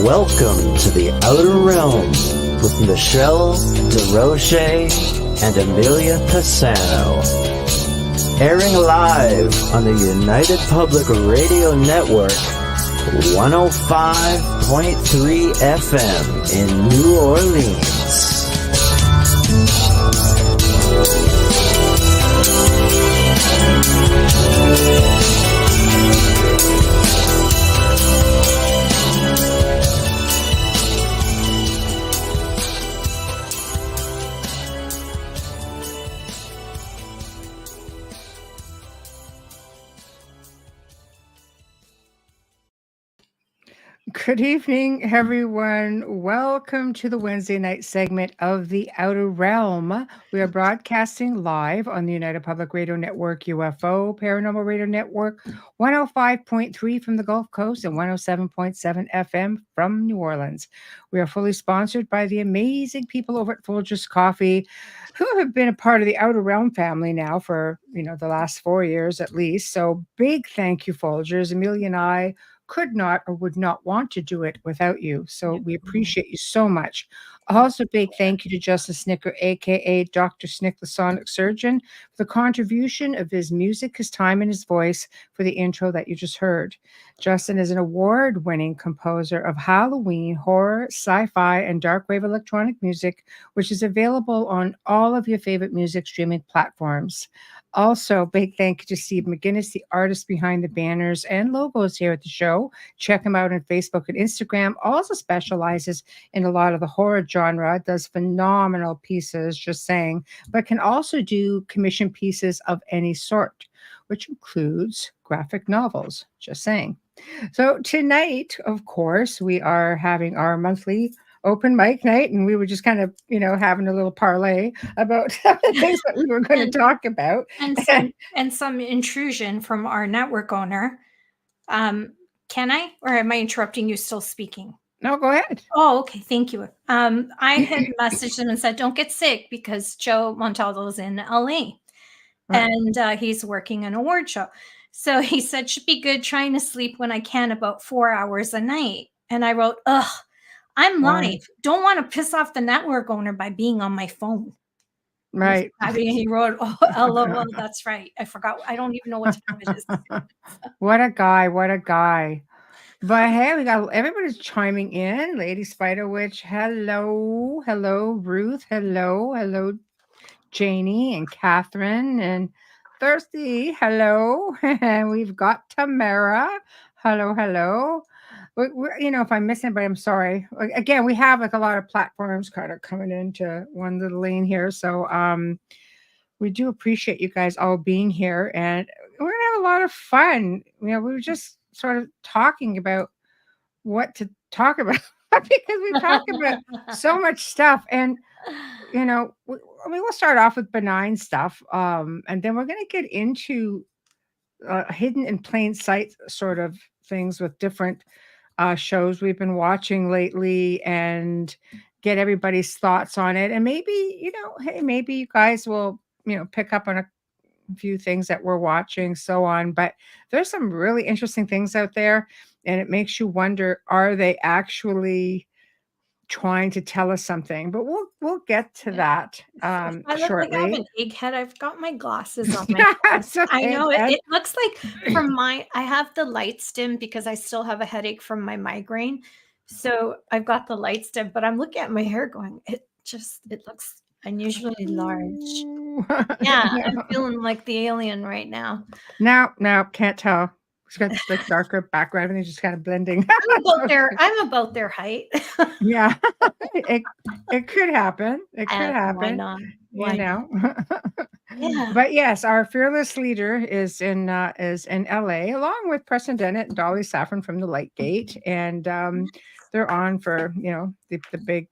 Welcome to the Outer Realm with Michelle Desrochers and Amelia Pisano. Airing live on the United Public Radio Network, 105.3 FM in New Orleans. Good evening, everyone. Welcome to the Wednesday night segment of The Outer Realm. We are broadcasting live on the United Public Radio Network, UFO, Paranormal Radio Network, 105.3 from the Gulf Coast and 107.7 FM from New Orleans. We are fully sponsored by the amazing people over at Folgers Coffee, who have been a part of the Outer Realm family now for, the last 4 years at least. So big thank you, Folgers. Amelia and I could not or would not want to do it without you. So we appreciate you so much. Also, big thank you to Justin Snicker, aka Dr. Snick, the Sonic Surgeon, for the contribution of his music, his time, and his voice for the intro that you just heard. Justin is an award-winning composer of Halloween, horror, sci-fi, and dark wave electronic music, which is available on all of your favorite music streaming platforms. Also, big thank you to Steve McGinnis, the artist behind the banners and logos here at the show. Check him out on Facebook and Instagram. Also specializes in a lot of the horror genre, does phenomenal pieces, just saying, but can also do commission pieces of any sort, which includes graphic novels, just saying. So tonight, of course, we are having our monthly open mic night, and we were just kind of, having a little parlay about the things that we were going to talk about. And some intrusion from our network owner. Can I, or am I interrupting you still speaking? No, go ahead. Oh, okay. Thank you. I had messaged him and said, don't get sick because Joe Montaldo is in LA and he's working an award show. So he said, should be good trying to sleep when I can about 4 hours a night. And I wrote, I'm live. Don't want to piss off the network owner by being on my phone. Right. He wrote, LOL, that's right. I forgot. I don't even know what time it is. What a guy. But hey, we got everybody's chiming in. Lady Spider Witch, hello. Hello, Ruth. Hello, Janie and Catherine and Thirsty. Hello. And we've got Tamara. Hello. If I miss anybody, I'm sorry. Again, we have a lot of platforms kind of coming into one little lane here. So we do appreciate you guys all being here, and we're gonna have a lot of fun. We were just sort of talking about what to talk about because we talk about so much stuff. And we'll start off with benign stuff, and then we're gonna get into hidden in plain sight sort of things with different shows we've been watching lately and get everybody's thoughts on it. And maybe, hey, maybe you guys will, pick up on a few things that we're watching, so on. But there's some really interesting things out there, and it makes you wonder, are they actually trying to tell us something? But we'll get to that I look shortly. like I have an egghead. I've got my glasses on my face. I know it looks like I have the lights dim because I still have a headache from my migraine. So I've got the lights dim, but I'm looking at my hair going, it looks unusually large. Yeah, I'm feeling like the alien right now. No, can't tell. It's got this like darker background. Everything's just kind of blending. I'm about their height. Yeah, it could happen. It could happen. Why not? Yeah. Yeah. But yes, our fearless leader is in LA, along with Preston Dennett and Dolly Saffron from the Light Gate, and they're on for the big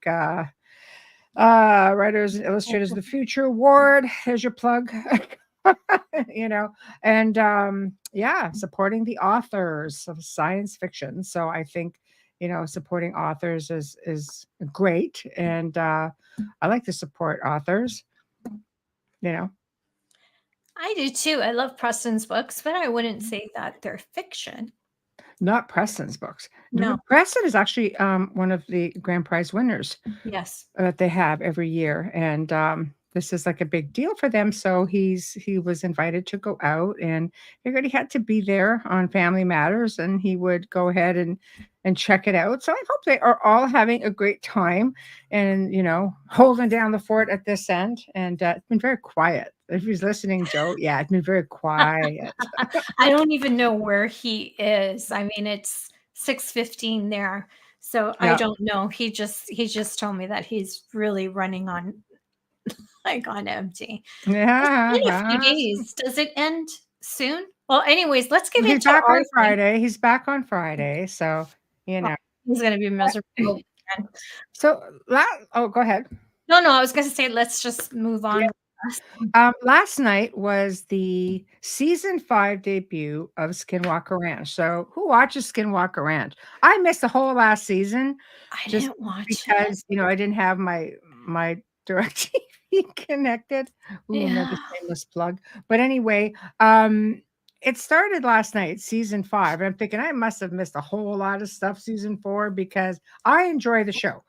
Writers and Illustrators of the Future Award. Here's your plug. And supporting the authors of science fiction. So I think, supporting authors is great. And I like to support authors, I do too. I love Preston's books, but I wouldn't say that they're fiction. Not Preston's books. No. Preston is actually one of the grand prize winners Yes. that they have every year, and this is like a big deal for them. So he was invited to go out, and figured he had to be there on Family Matters, and he would go ahead and check it out. So I hope they are all having a great time, and holding down the fort at this end. And it's been very quiet. If he's listening, Joe, yeah, it's been very quiet. I don't even know where he is. I mean, it's 6:15 there. So I Yeah. don't know. He just told me that he's really running on like on empty. It's Yeah, been a few well, days. Does it end soon? Well, anyways, let's get he's into back our on thing. Friday. He's back on Friday, so you Oh, know. he's gonna be miserable again. So, oh, go ahead. No, I was gonna say let's just move Yeah. on. Last night was the season 5 debut of Skinwalker Ranch. So, who watches Skinwalker Ranch? I missed the whole last season I just didn't watch it. because I didn't have my DirecTV connected. Ooh, another Yeah. shameless plug. But anyway, it started last night, season 5, and I'm thinking I must have missed a whole lot of stuff season 4 because I enjoy the show.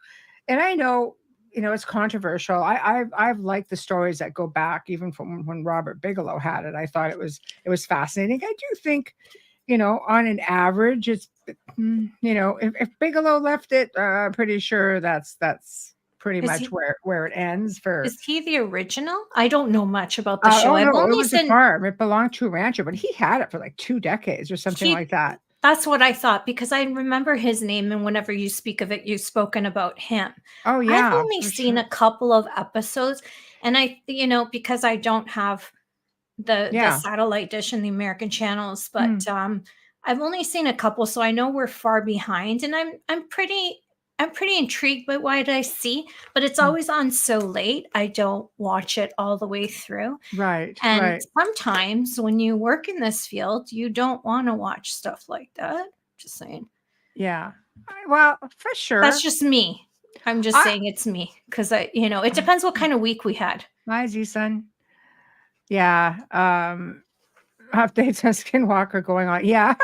And I know, it's controversial. I've liked the stories that go back even from when Robert Bigelow had it. I thought it was fascinating. I do think, on an average, it's if Bigelow left it, I'm pretty sure that's pretty Is much he where it ends for. is he the original? I don't know much about the show. Oh I've no, it only was a seen farm. It belonged to a rancher, but he had it for like 2 decades or something he like that. that's what I thought because I remember his name and whenever you speak of it, you've spoken about him. Oh I've yeah, only for seen sure. a couple of episodes and because I don't have the Yeah. satellite dish and the American channels, but Mm, I've only seen a couple, so I know we're far behind, and I'm pretty intrigued by what I see, but it's mm. always on so late. I don't watch it all the way through. Right, And right. sometimes when you work in this field, you don't want to watch stuff like that. Just saying. Yeah. Well, for That's sure. just me. I'm just I saying it's me because it depends what kind of week we had. Hi, Z-Sun. Yeah, updates on Skinwalker going on. Yeah.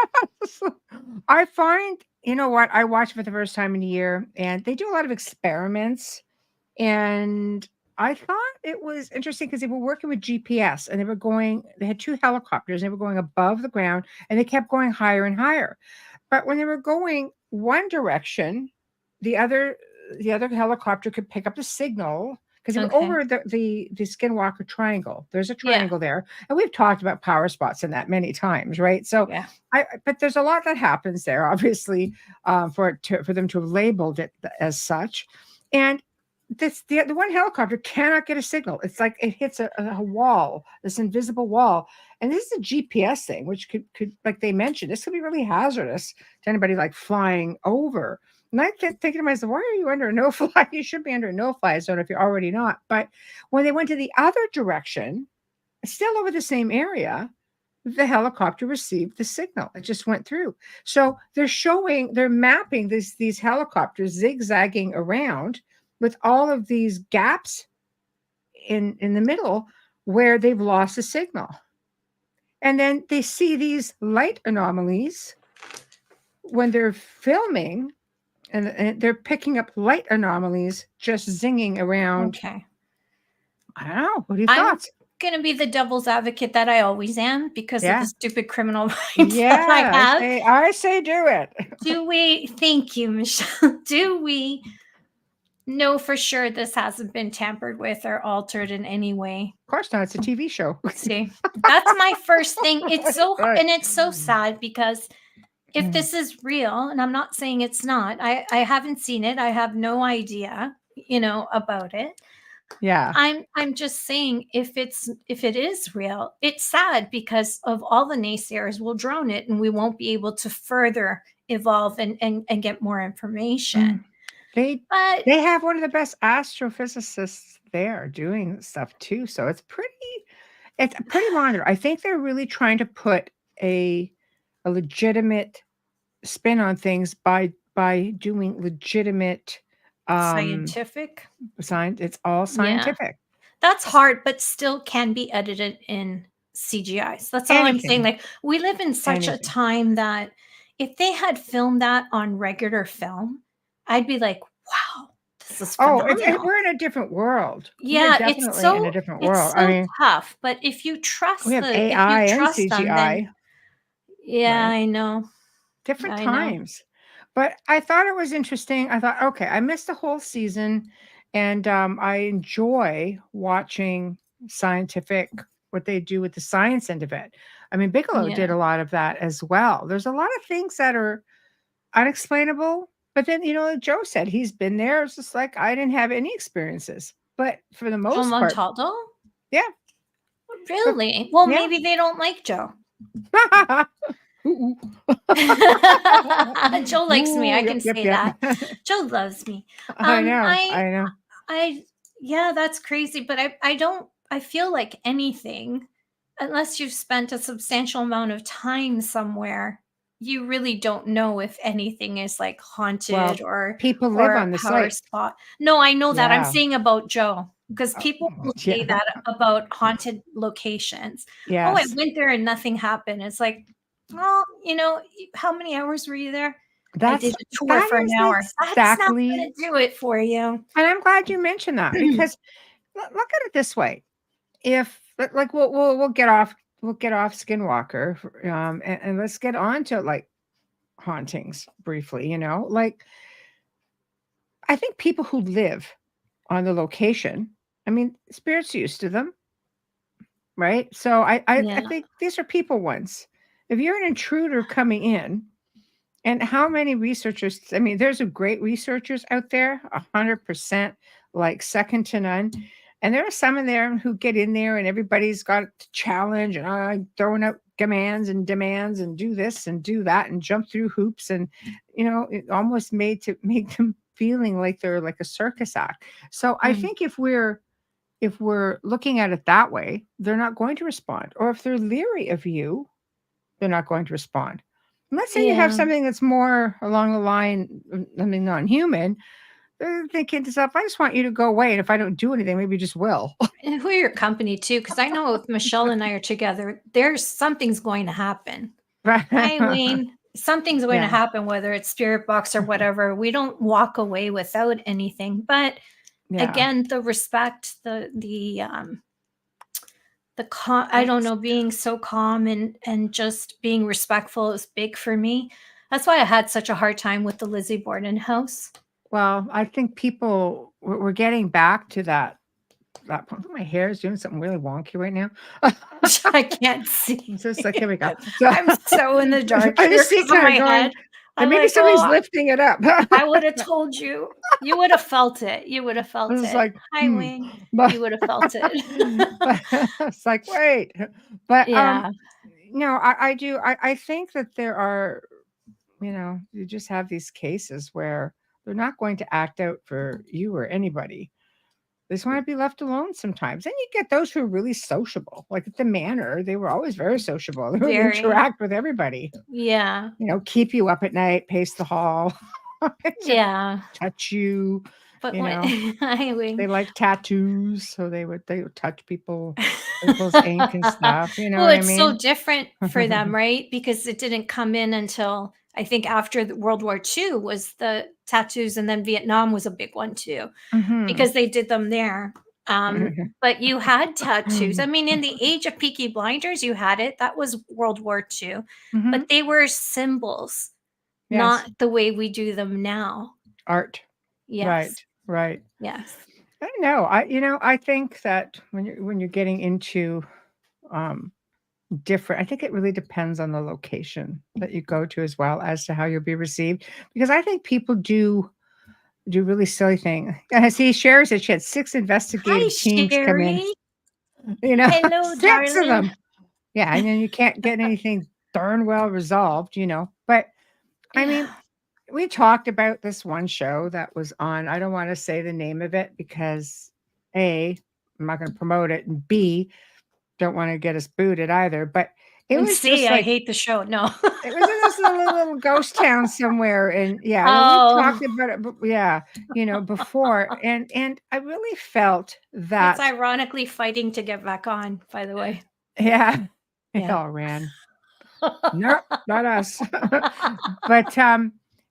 I find, you know what, I watched for the first time in a year, and they do a lot of experiments, and I thought it was interesting because they were working with GPS, and they had 2 helicopters, and they were going above the ground, and they kept going higher and higher. But when they were going one direction, the other the other helicopter could pick up the signal because they were Okay. over the Skinwalker Triangle. There's a Yeah. triangle there, and we've talked about power spots in that many times, right? So, Yeah. but there's a lot that happens there, obviously, for them to have labeled it as such, and the one helicopter cannot get a signal. It's like it hits a wall, this invisible wall, and this is a GPS thing, which could like they mentioned, this could be really hazardous to anybody like flying over. And I kept thinking to myself, why are you under a no-fly? You should be under a no-fly zone if you're already not. But when they went to the other direction, still over the same area, the helicopter received the signal. It just went through. So they're mapping these helicopters zigzagging around with all of these gaps in the middle where they've lost the signal. And then they see these light anomalies when they're filming, and they're picking up light anomalies just zinging around. Okay. I don't know. What are your I'm thoughts? gonna be the devil's advocate that I always am because of the Yeah. stupid criminal mind that I Yeah. have. I say do it. Thank you, Michelle. Do we know for sure this hasn't been tampered with or altered in any way? Of course not. It's a TV show. See, that's my first thing. Right. And it's so sad because if this is real, and I'm not saying it's not, I haven't seen it. I have no idea, about it. Yeah. I'm just saying if it is real, it's sad because of all the naysayers will drone it and we won't be able to further evolve and get more information. They But they have one of the best astrophysicists there doing stuff too. So it's pretty modern. I think they're really trying to put a legitimate spin on things by doing legitimate scientific, science. It's all yeah, scientific. that's hard, but still can be edited in CGI. So that's all I'm saying. Anything. Like we live in such a Anything. time that if they had filmed that on regular film, I'd be like, wow, this is Oh, phenomenal. we're in a different world. We are Yeah, definitely in a different world. it's I so mean, tough. But if we have you AI and trust them, then CGI, yeah, right? I know. Different I know. times. But I thought it was interesting. I thought, okay, I missed the whole season, and I enjoy watching scientific what they do with the science end of it. I mean, Bigelow Yeah. did a lot of that as well. There's a lot of things that are unexplainable, but then like Joe said, he's been there. It's just like I didn't have any experiences, but for the Joe most part, Montaldo? yeah. But Really? Well, yeah. maybe they don't like Joe. Ooh, Joe likes me. I yep, can yep, say yep. that. Joe loves me. I know, I I know. I yeah, that's crazy, but I don't I feel like anything, unless you've spent a substantial amount of time somewhere, you really don't know if anything is like haunted Well, people or live a on the power site. spot. No, I know that. I'm Yeah. saying about Joe because people will say Yeah. that about haunted locations. Oh, I Yes. went there and nothing happened. It's like, well, how many hours were you there? I did a tour That for an hour. is That's not exactly, gonna do it for you. and I'm glad you mentioned that because look at it this way. If like we'll get off Skinwalker, and let's get on to like hauntings briefly, like I think people who live on the location, I mean, spirits used to them, right? So I Yeah. think these are people ones. If you're an intruder coming in, and how many researchers, I mean, there's a great researchers out there, 100%, like second to none. And there are some in there who get in there and everybody's got to challenge and throwing out commands and demands and do this and do that and jump through hoops. And, it almost made to make them feeling like they're like a circus act. So I Mm. think if we're looking at it that way, they're not going to respond. Or if they're leery of you, they're not going to respond. Let's say you have Yeah. something that's more along the line of something non-human. They're thinking to themselves, I just want you to go away. And if I don't do anything, maybe you just will. And who are your company too? Because I know if Michelle and I are together, there's something's going to happen. Right. Hi, Wayne. Something's going to Yeah. happen, whether it's spirit box or whatever. We don't walk away without anything. But Yeah. again, the respect, I don't know, being so calm and just being respectful is big for me. That's why I had such a hard time with the Lizzie Borden house. Well, I think people we're getting back to that point. My hair is doing something really wonky right now. I can't see. It's just like, here we go. So I'm so in the dark I here just see because of kind my of going, head. and I'm maybe like, somebody's oh, lifting it up. I would have told you. You would have felt it. You would have felt It's it. like, Hi, Wayne. but, You would have felt it. but it's like, wait, but Yeah. no, I do. I think that there are, you just have these cases where they're not going to act out for you or anybody. They just want to be left alone sometimes. And you get those who are really sociable. Like at the manor, they were always very sociable. They would Very. interact with everybody. Yeah. Keep you up at night, pace the hall, just Yeah. touch you. But You when know, Hi, Wayne. they like tattoos, so they would touch people's ink and stuff. You know Well, what I it's so mean? different for them, right? Because it didn't come in until I think after World War II was the tattoos, and then Vietnam was a big one too, Mhm. because they did them there. But you had tattoos. I mean, in the age of Peaky Blinders, you had it. That was World War II. But Mhm. they were symbols, Yes, not the way we do them now. art. Yes. Right, right. Yes. I don't know. I think that when you're getting into um different, I think it really depends on the location that you go to as well as to how you'll be received. Because I think people do really silly thing. See, Sherry said she had 6 Hi, investigative teams come in. Sherry. 6 Hello, of darling. them. Yeah, and then you can't get anything darn well resolved. But I mean, Yeah. we talked about this one show that was on. I don't want to say the name of it because A, I'm not going to promote it, and B, don't want to get us booted either. But it And was see, just I like hate the show. No. it was in this little ghost town somewhere, and yeah, I mean we Oh, talked about it, yeah, before, and I really felt it's that, ironically fighting to get back on, by the way. yeah, it Yeah. all ran. No, not us. But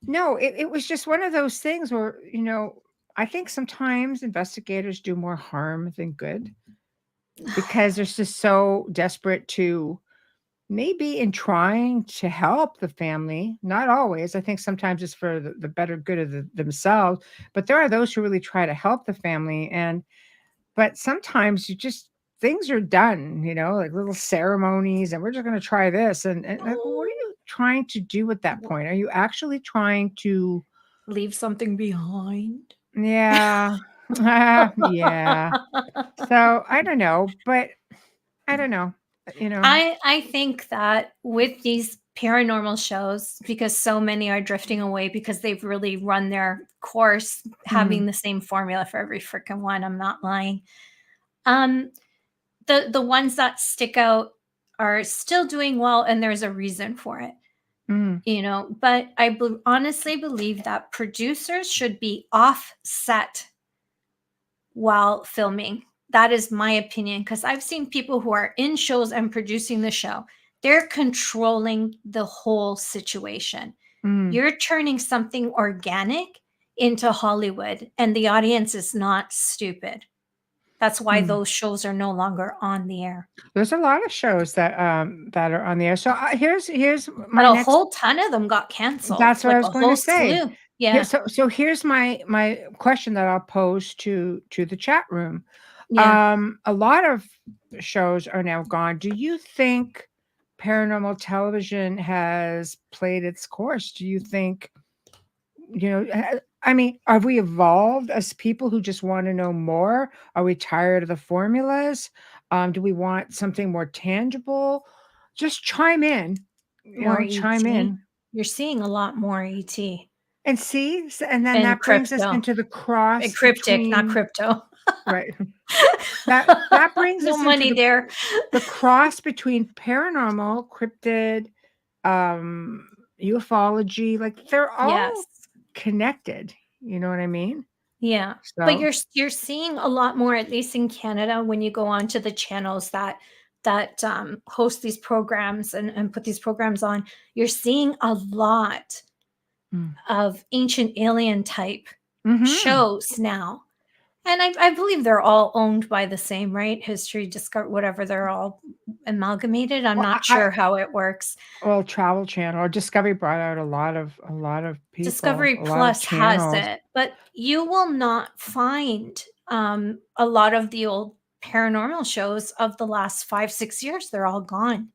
no, it was just one of those things where, I think sometimes investigators do more harm than good because they're just so desperate to maybe in trying to help the family. Not always. I think sometimes it's for the better good of themselves, but there are those who really try to help the family. But sometimes things are done, like little ceremonies, and we're just going to try this. And like, what are you trying to do at that point? Are you actually trying to, Leave something behind. yeah, yeah. So I don't know, but I don't know, you know. I think that with these paranormal shows, because so many are drifting away because they've really run their course, having Mm, the same formula for every freaking one. I'm not lying. Um, the ones that stick out are still doing well, and there's a reason for it. mm, But I honestly believe that producers should be offset while filming. That is my opinion, because I've seen people who are in shows and producing the show. They're controlling the whole situation. mm, You're turning something organic into Hollywood, and the audience is not stupid. That's why mm. those shows are no longer on the air. There's a lot of shows that are on the air. So here's But my a next. whole ton of them got canceled, That's what I like was a going to whole say. slew. Yeah. So here's my question that I'll pose to the chat room. Yeah. A lot of shows are now gone. Do you think paranormal television has played its course? Do you think, I mean, have we evolved as people who just want to know more? Are we tired of the formulas? Do we want something more tangible? Just chime in, More chime ET. in. You're seeing a lot more ET And see, and then and that brings us crypto. into the And cross cryptic, not between, crypto. right. That brings No us into money there. the cross between paranormal, cryptid, um, ufology. Like they're all Yes. connected. You know what I mean? Yeah. But So, you're seeing a lot more, at least in Canada, when you go onto the channels that host these programs and put these programs on. You're seeing a lot mm. of ancient alien type Mhm. shows now. And I believe they're all owned by the same, right? History, Discover, whatever. They're all amalgamated. I'm Well, not sure how it works. well, Travel Channel or Discovery brought out a lot of people, Discovery a lot of Plus has channels. it, but you will not find a lot of the old paranormal shows of the last 5, 6 years. They're all gone.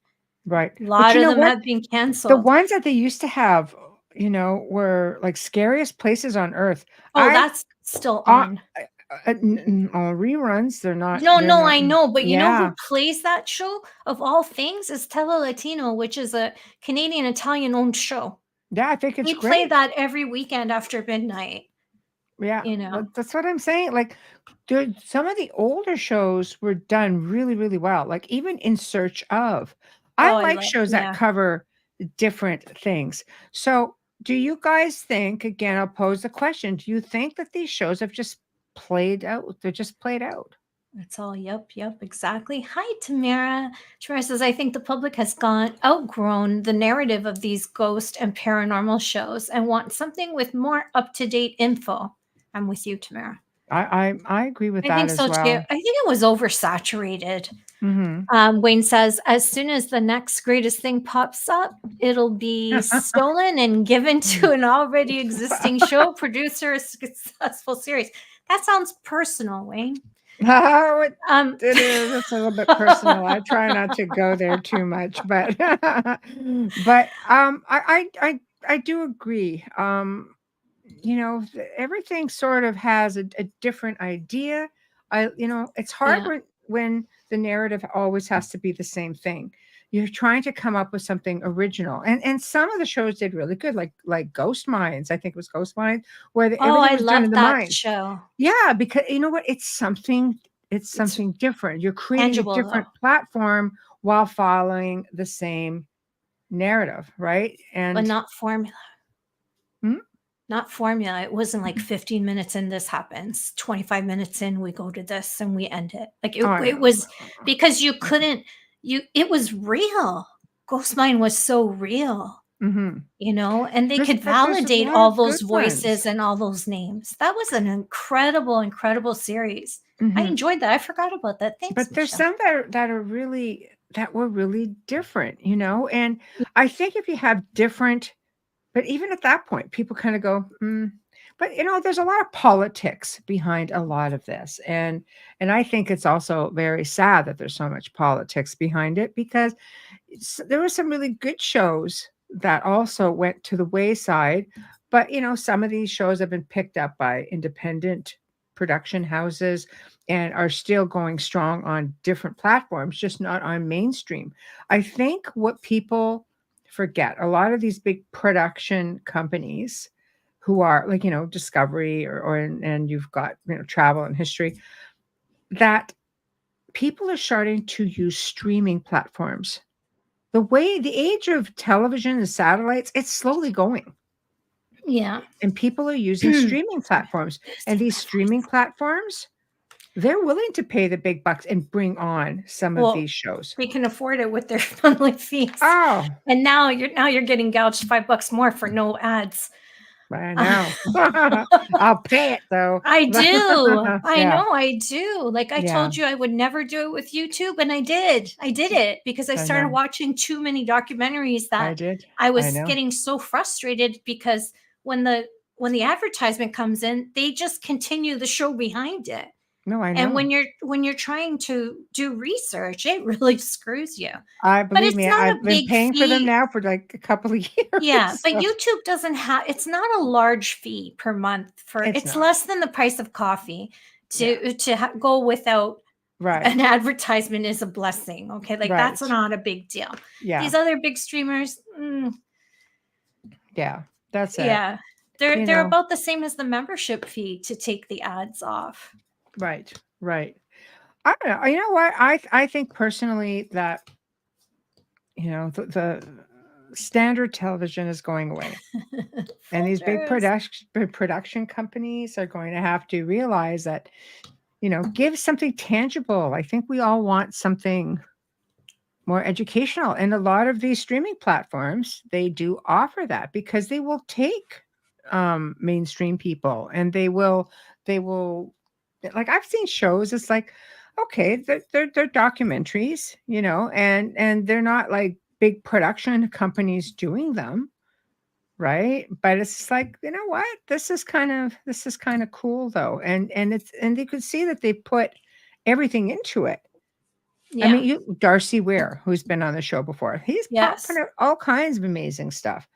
Right. A But lot you of know them what? have been The canceled. ones that they used to have, were like scariest places on earth. Oh, I that's still uh, on. reruns, No, they're no, not I know, but you know yeah. who plays that show of all things is Tele Latino, which is a Canadian Italian owned show. Yeah, I think it's They play great. that every weekend after midnight, Yeah, you know. that's what I'm saying. Like, dude, some of the older shows were done really, really well. Like, even In Search of. I Oh, I like like, shows that yeah. cover different things. So, do you guys think, again, I'll pose the question, do you think that these shows have just played out? They're just played out. That's all. Yep, yep, exactly. Hi, Tamara. Tamara says, I think the public has gone outgrown the narrative of these ghost and paranormal shows and want something with more up-to-date info. I'm with you, Tamara. I agree with I that think as so too. well. I think it was oversaturated. Hmm. Wayne says, as soon as the next greatest thing pops up, it'll be stolen and given to an already existing show producer, a successful series. That sounds personal, Wayne. Oh, Um, it is. It's a little bit personal. I try not to go there too much, but I do agree. Everything sort of has a different idea. It's hard yeah. when the narrative always has to be the same thing. You're trying to come up with something original, and some of the shows did really good, like Ghost Mines. I think it was Ghost Mines, where Oh, everything I was done love in the that mines. show. Yeah, because you know what? It's It's something different. You're creating a tangible though, different platform while following the same narrative, right? but And not formula. Hmm? Not formula. It wasn't like 15 minutes in, this happens. 25 minutes in, we go to this and we end it. Like Oh, it was because you couldn't, it was real. Ghost Mine was so real, Mm-hmm. and they could But there's a validate lot all of good those voices ones. and all those names. That was an incredible, incredible series. I Mm-hmm. enjoyed that. I forgot about that. Thanks, But there's Michelle. some that were really different, and I think if you have different, but even at that point, people kind of go, but there's a lot of politics behind a lot of this, and I think it's also very sad that there's so much politics behind it because there were some really good shows that also went to the wayside. But some of these shows have been picked up by independent production houses and are still going strong on different platforms, just not on mainstream. I think what people forget, a lot of these big production companies who are like, Discovery and you've got, Travel and History, that people are starting to use streaming platforms. The age of television and satellites, it's slowly going. Yeah. And people are using streaming platforms. And these streaming platforms, they're willing to pay the big bucks and bring on some of Well, these shows. they can afford it with their monthly fees. Oh, And now you're getting gouged $5 more for no ads. I know. I'll pay it though. I do. I Yeah. know I do. Like I Yeah. told you I would never do it with YouTube, and I did. I did it because I I started know. watching too many documentaries I that did. I I was know. getting so frustrated because when the advertisement comes in, they just continue the show behind it. No, I And know. when you're trying to do research, it really screws you. I But believe it's me, not I've a been big paying for them fee. now for like a couple of Yeah, years. but So YouTube doesn't have, it's not a large fee per month it's it's not. less than the price of coffee Yeah. to go without an Right. advertisement is a blessing. Okay. Like that's Right. not a big deal. Yeah. These other big streamers, Yeah. That's it. yeah, they're You they're know, about the same as the membership fee to take the ads off. right. Right. I don't know. You know what? I think personally that the standard television is going away, and these big Folgers. production companies are going to have to realize that give something tangible. I think we all want something more educational, and a lot of these streaming platforms, they do offer that because they will take mainstream people, and they will like, I've seen shows, it's like, okay, they're documentaries, and they're not like big production companies doing them, right? But it's just like, you know what, this is kind of cool though, and you could see that they put everything into it. I Yeah. mean, Darcy Ware, who's been on the show before, he's Yes. popping out all kinds of amazing stuff.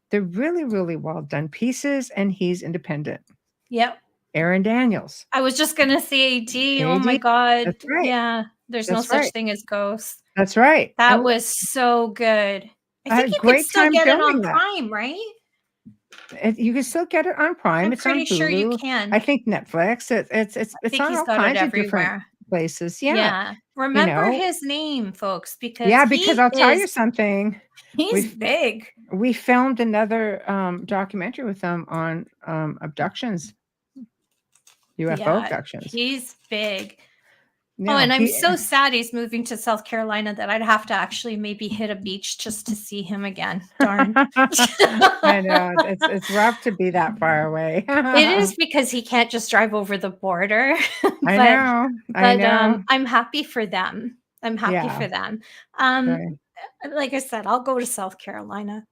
They're really, really well done pieces, and he's independent. Yep. Aaron Daniels. I was just gonna say AD. Oh my AD. God. That's right. Yeah. There's no That's such right. thing as ghosts. That's right. That And was so good. I I had think a you could great still time get it on filming that. Prime, right? You can still get it on Prime. I'm It's on pretty sure you Hulu. can. I think Netflix. It's I it's think on he's all got it kinds of different everywhere. places. Yeah. Yeah. You Remember know. his name, folks, because Yeah, because I'll tell you something. he's We've big. we filmed another documentary with them on abductions, UFO Yeah, abductions. he's big. Oh, No, and I'm so sad he's moving to South Carolina that I'd have to actually maybe hit a beach just to see him again. Darn. I know it's rough to be that far away. It is because he can't just drive over the border. I but know. I know. I'm happy for them. I'm happy Yeah. for them. Um, Right. like I said, I'll go to South Carolina.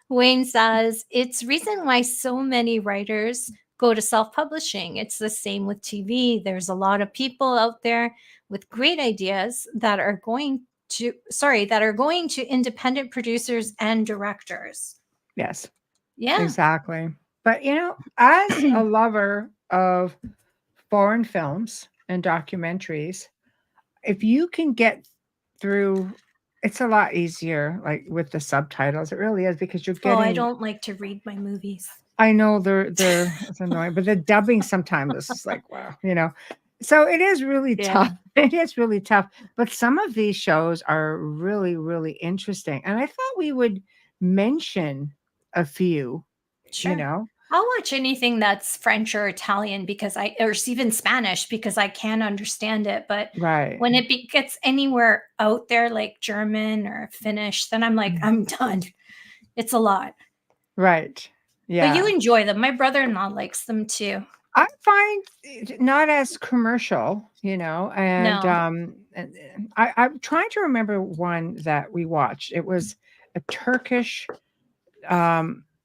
Wayne says it's reason why so many writers go to self-publishing. It's the same with TV. There's a lot of people out there with great ideas that are going to independent producers and directors. Yes. Yeah. Exactly. But as a lover of foreign films and documentaries, if you can get through, it's a lot easier, like with the subtitles. It really is, because you're Oh, I getting. don't like to read my movies. I know it's annoying, but the dubbing sometimes is like, wow, So it is really tough. It is really tough. But some of these shows are really, really interesting. And I thought we would mention a few, Sure. I'll watch anything that's French or Italian or even Spanish because I can understand it. But Right. when it gets anywhere out there, like German or Finnish, then I'm like, I'm done. It's a lot. Right. But you Yeah. enjoy them. My brother-in-law likes them too. I find it not as commercial, and No. I'm trying to remember one that we watched. It was a Turkish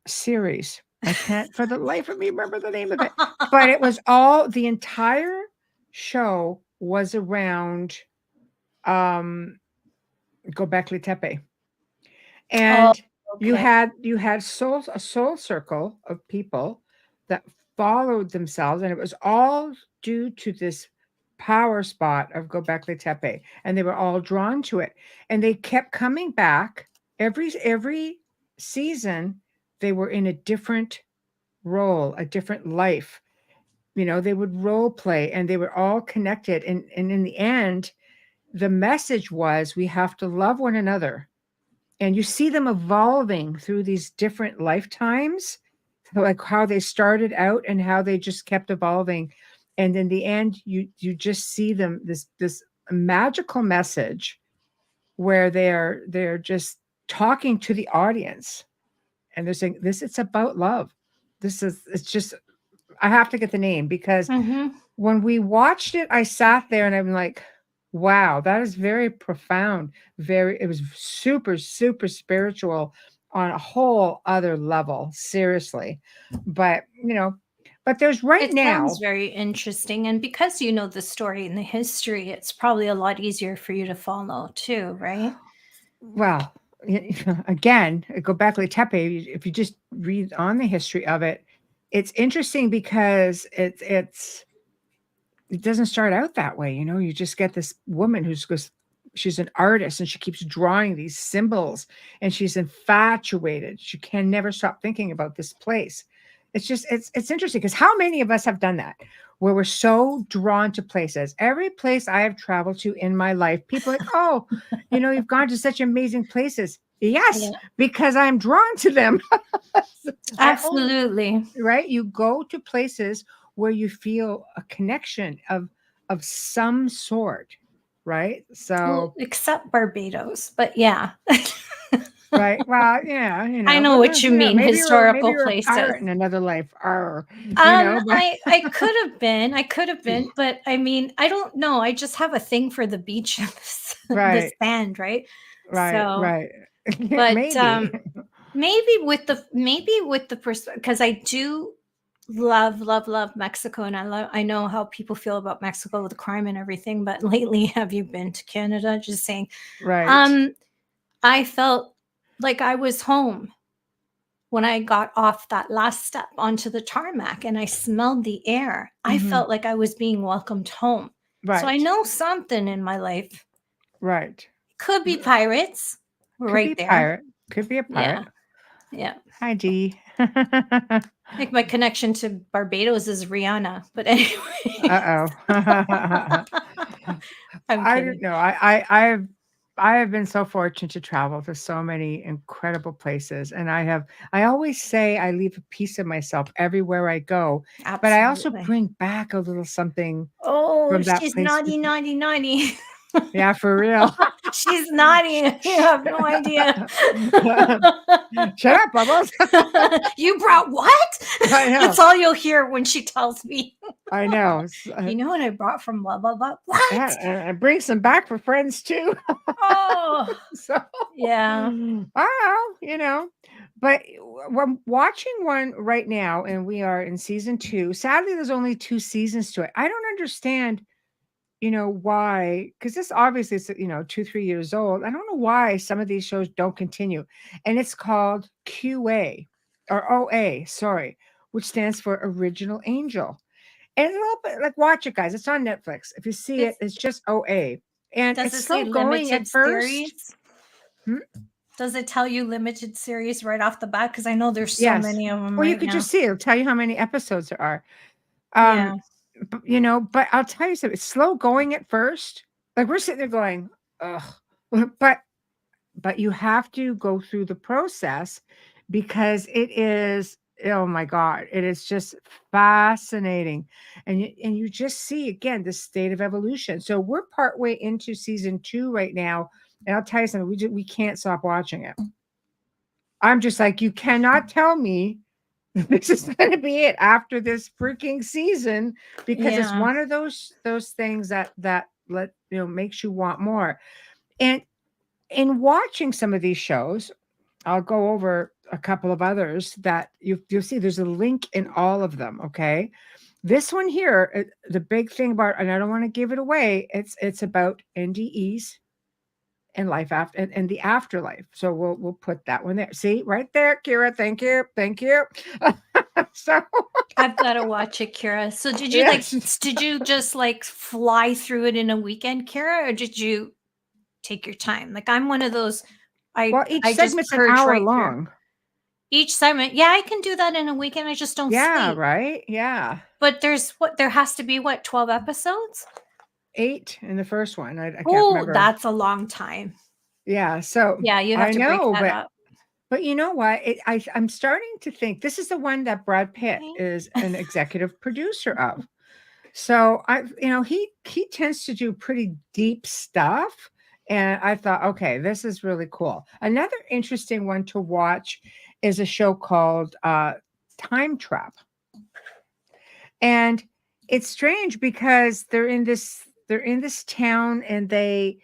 series. I can't for the life of me remember the name of it, but it was the entire show was around um Göbekli Tepe. Oh, And you okay. had a soul circle of people that followed themselves, and it was all due to this power spot of Göbekli Tepe, and they were all drawn to it, and they kept coming back every season. They were in a different role, a different life. They would role play, and they were all connected, and in the end, the message was we have to love one another, and you see them evolving through these different lifetimes, like how they started out and how they just kept evolving, and in the end you just see them this magical message where they're just talking to the audience, and they're saying this, it's about love. It's just, I have to get the name because Mm-hmm. when we watched it, I sat there and I'm like, wow, that is very profound. It was super, super spiritual on a whole other level, seriously. But, but there's right It sounds now, very interesting. And because you know the story and the history, it's probably a lot easier for you to follow too, right? well, again, go back to Tepe. If you just read on the history of it, it's interesting because it doesn't start out that way. You just get this woman she's an artist and she keeps drawing these symbols and she's infatuated. She can never stop thinking about this place. It's interesting because how many of us have done that where we're so drawn to places? Every place I have traveled to in my life, people are like, oh, you've gone to such amazing places. Yes, Yeah, because I'm drawn to them. I only absolutely. Right? You go to places where you feel a connection of some sort, right? Well, So, except Barbados, but yeah. right. Well, yeah, I know but what you yeah, mean, maybe historical you're a places. pirate in another life. But I could have been, but I mean, I don't know. I just have a thing for the beach and the right, sand, right? right, So, right. but Maybe. maybe with the person, because I do love Mexico, and I know how people feel about Mexico with the crime and everything. But lately, have you been to Canada? Just saying. Right. Um, I felt like I was home when I got off that last step onto the tarmac and I smelled the air. I Hmm. felt like I was being welcomed home. So I Right. know something in my life. Right. Could be pirates. We're Could be right a there. pirate. Could be a Yeah. pirate. Yeah. Hi, Dee. I think my connection to Barbados is Rihanna. But anyway, Uh-oh. I'm I don't kidding. know. I have been so fortunate to travel to so many incredible places, and I always say I leave a piece of myself everywhere I go, but I also Absolutely. bring back a little something Oh, from that she's place. naughty, naughty, naughty. Yeah, for real. She's naughty. You have no idea. Shut up, Bubbles. You brought what? I know. That's all you'll hear when she tells me. I know. You know what I brought from blah blah blah? What? Yeah, and I bring some back for friends too. Oh, So, yeah. but we're watching one right now, and we are in season 2. Sadly, there's only 2 seasons to it. I don't understand, why, because this obviously is, 2-3 years old. I don't know why some of these shows don't continue, and it's called QA or OA, sorry, which stands for Original Angel. And it's a little bit like, watch it, guys. It's on Netflix. If you see it, It's it's just OA, and Does it's it say slow going limited at first. series? Hmm? Does it tell you limited series right off the bat? Because I know there's so Yes. many of them Well, you right could now. just see. It'll tell you how many episodes there are. Yeah. But I'll tell you something. It's slow going at first. Like, we're sitting there going, ugh. But you have to go through the process because oh my God, it is just fascinating. And you just see again the state of evolution. So we're partway into season 2 right now. And I'll tell you something, we can't stop watching it. I'm just like, you cannot tell me this is going to be it after this freaking season, because it's Yeah. one of those things that makes you want more. And in watching some of these shows, I'll go over a couple of others that you'll see there's a link in all of them. Okay. This one here, the big thing about, and I don't want to give it away, it's about NDEs and life after, and the afterlife. So we'll put that one there. See right there, Kira. Thank you. Thank you. So I've got to watch it, Kira. So yes. did you just like fly through it in a weekend, Kira, or did you take your time? Like I'm one of those. Well, each I just segment's an purge hour right through long. each segment. Yeah, I can do that in a weekend. I just don't Yeah, sleep. right. Yeah. But there has to be 12 episodes? 8 in the first one. I can't Oh, remember. that's a long time. Yeah. So Yeah, you have I to break know, that up. but you know what? I'm starting to think this is the one that Brad Pitt Okay. is an executive producer of. So he tends to do pretty deep stuff. And I thought, okay, this is really cool. Another interesting one to watch is a show called Time Trap. And it's strange because they're in this town, and they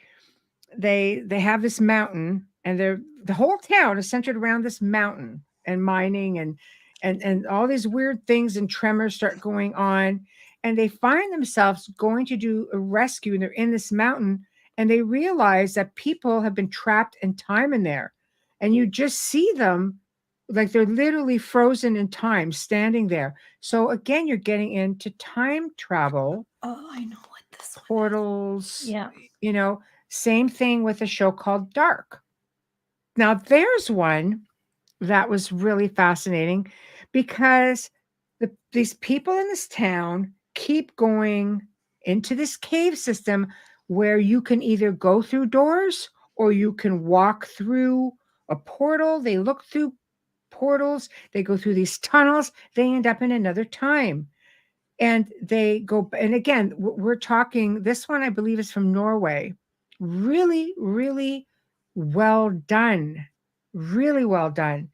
have this mountain, and the whole town is centered around this mountain, and mining and all these weird things and tremors start going on, and they find themselves going to do a rescue, and they're in this mountain, and they realize that people have been trapped in time in there, and you just see them like they're literally frozen in time standing there. So again, you're getting into time travel, Oh, I know what this one is. portals, Yeah. same thing with a show called Dark. Now, there's one that was really fascinating because these people in this town keep going into this cave system where you can either go through doors or you can walk through a portal. They look through portals, they go through these tunnels, they end up in another time. And they go, and again, we're talking, this one I believe is from Norway. Really, really well done. Really well done.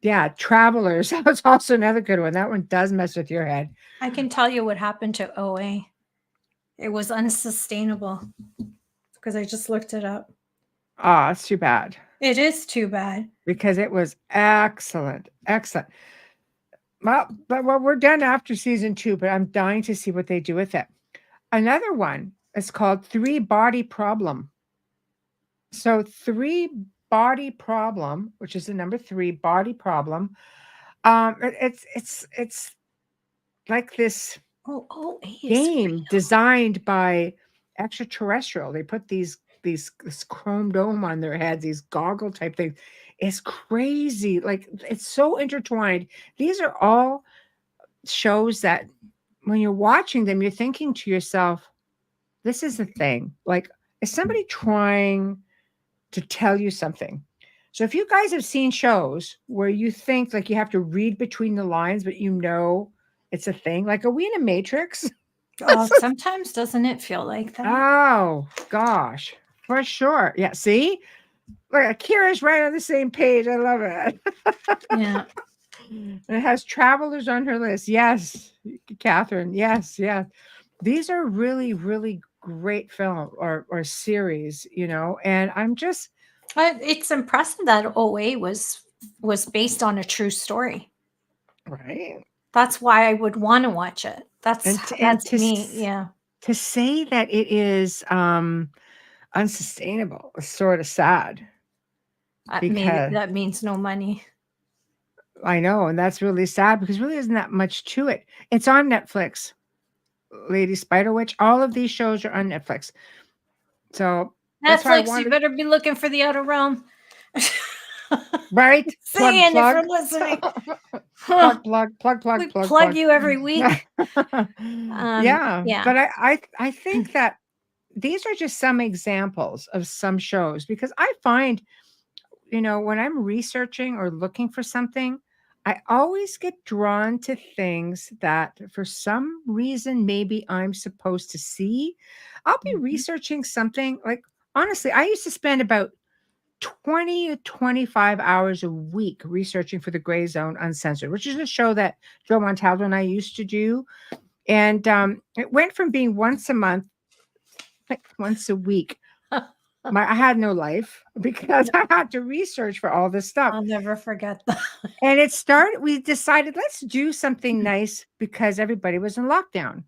Yeah, Travelers. That was also another good one. That one does mess with your head. I can tell you what happened to OA. It was unsustainable because I just looked it up. Oh, it's too bad It is too bad. because it was excellent. Excellent. Well, we're done after season 2, but I'm dying to see what they do with it. Another one is called 3 Body Problem. So 3 Body Problem, which is the number 3 Body Problem. It's like this Oh, OA is game real. designed by extraterrestrial. They put this chrome dome on their heads, these goggle type things. It's crazy. Like it's so intertwined. These are all shows that when you're watching them, you're thinking to yourself, this is the thing. Like, is somebody trying to tell you something? So if you guys have seen shows where you think like you have to read between the lines, but it's a thing, like, are we in a Matrix? Oh, sometimes doesn't it feel like that? Oh gosh, for sure. Yeah, see? Look, Kira's right on the same page. I love it. Yeah. It has Travelers on her list. Yes, Catherine. Yes, yes. These are really, really great film or series, and I'm just It's impressive that OA was based on a true story. right. That's why I would want to watch it. And That's me. Yeah. to say that it is unsustainable is sort of sad Maybe because that means no money. I know, and that's really sad because really isn't that much to it. It's on Netflix. Lady Spider Witch, all of these shows are on Netflix. So that's why I Netflix, you wanted better be looking for the Outer Realm. right Saying plug if you're listening. We plug plug you every week. Yeah, Yeah. but I think that these are just some examples of some shows because I find when I'm researching or looking for something, I always get drawn to things that for some reason maybe I'm supposed to see. I'll be Mhm. researching something like, honestly, I used to spend about 20 to 25 hours a week researching for the Gray Zone Uncensored, which is a show that Joe Montaldo and I used to do. And it went from being once a month, like once a week. I had no life because I had to research for all this stuff. I'll never forget that. And we decided, let's do something nice because everybody was in lockdown.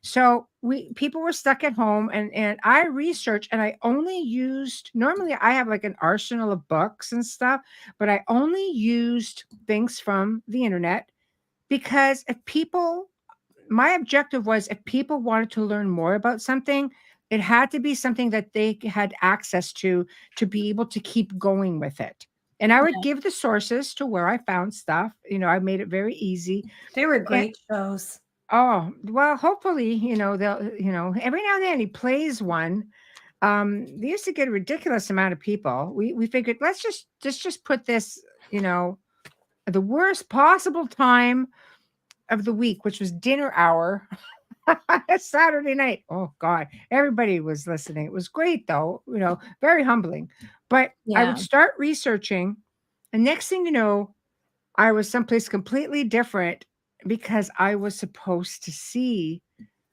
So people were stuck at home, and I researched, and I only used, normally I have like an arsenal of books and stuff, but I only used things from the internet because my objective was if people wanted to learn more about something, it had to be something that they had access to be able to keep going with it. And I would Yeah, give the sources to where I found stuff. I made it very easy. they were And great shows. oh, well, hopefully, they'll, every now and then he plays one. They used to get a ridiculous amount of people. We figured let's just put this, at the worst possible time of the week, which was dinner hour. Saturday night. Oh God, everybody was listening. It was great though, very humbling. But I Yeah. would start researching, and next thing you know, I was someplace completely different because I was supposed to see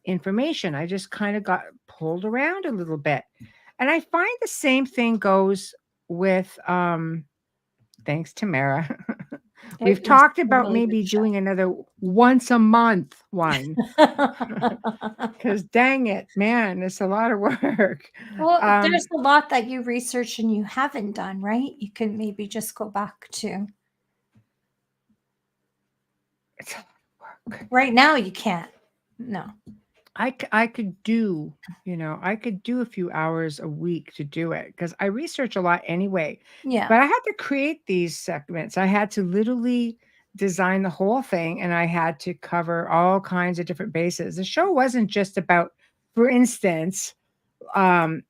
information. I just kind of got pulled around a little bit. And I find the same thing goes with thanks Tamara. It We've was talked a about really good maybe show. doing another once a month one. Because dang it, man, it's a lot of work. Well, there's a lot that you research and you haven't done, right? You can maybe just go back to. It's a lot of work. Right now, you can't. No. I could do, I could do a few hours a week to do it because I research a lot anyway. Yeah. But I had to create these segments. I had to literally design the whole thing, and I had to cover all kinds of different bases. The show wasn't just about, for instance, um,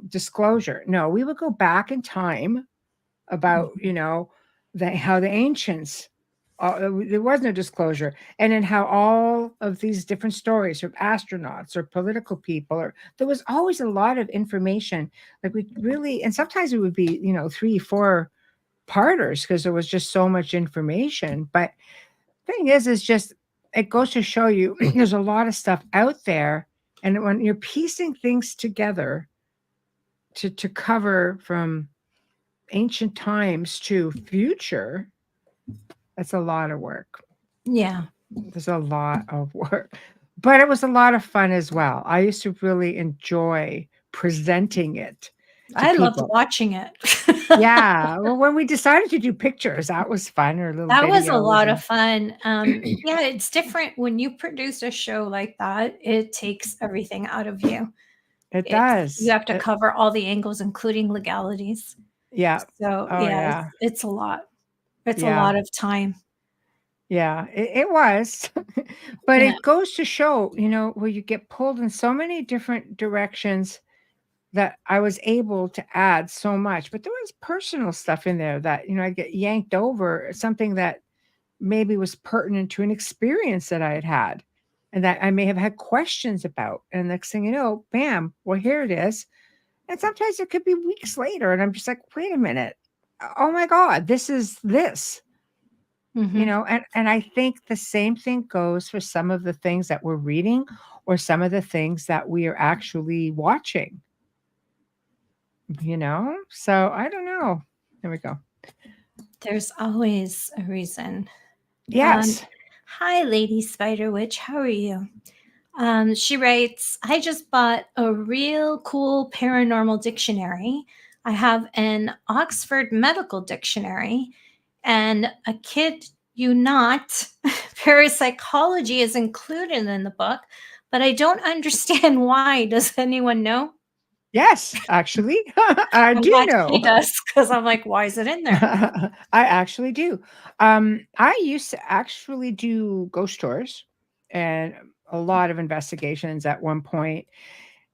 disclosure. No, we would go back in time about, how the ancients, there was no disclosure, and then how all of these different stories from astronauts or political people, or there was always a lot of information. Like we really, and sometimes it would be, 3, 4 parters because there was just so much information. But thing is just it goes to show you there's a lot of stuff out there, and when you're piecing things together to cover from ancient times to future, that's a lot of work. Yeah. There's a lot of work, but it was a lot of fun as well. I used to really enjoy presenting it to I loved people. watching it. Yeah. Well, when we decided to do pictures, that was fun, or little That was a videos. lot of fun. Yeah, it's different when you produce a show like that. It takes everything out of you. It You does. have to cover all the angles, including legalities. Yeah. So Oh, yeah, yeah. it's a lot. It's a Yeah. lot of time. Yeah. It was. But Yeah. it goes to show, where you get pulled in so many different directions that I was able to add so much. But there was personal stuff in there that, I get yanked over, something that maybe was pertinent to an experience that I had had and that I may have had questions about. And next thing you know, bam, well, here it is. And sometimes it could be weeks later. And I'm just like, wait a minute. Oh my God, this is this. Mhm. And I think the same thing goes for some of the things that we're reading or some of the things that we are actually watching. So I don't know. There we go. There's always a reason. Yes. Hi, Lady Spider Witch. How are you? She writes, I just bought a real cool paranormal dictionary. I have an Oxford medical dictionary and a kid you not. Parapsychology is included in the book, but I don't understand why. Does anyone know? Yes, actually, I I'm do glad she know. does because I'm like, why is it in there? I actually do. I used to actually do ghost tours and a lot of investigations at one point.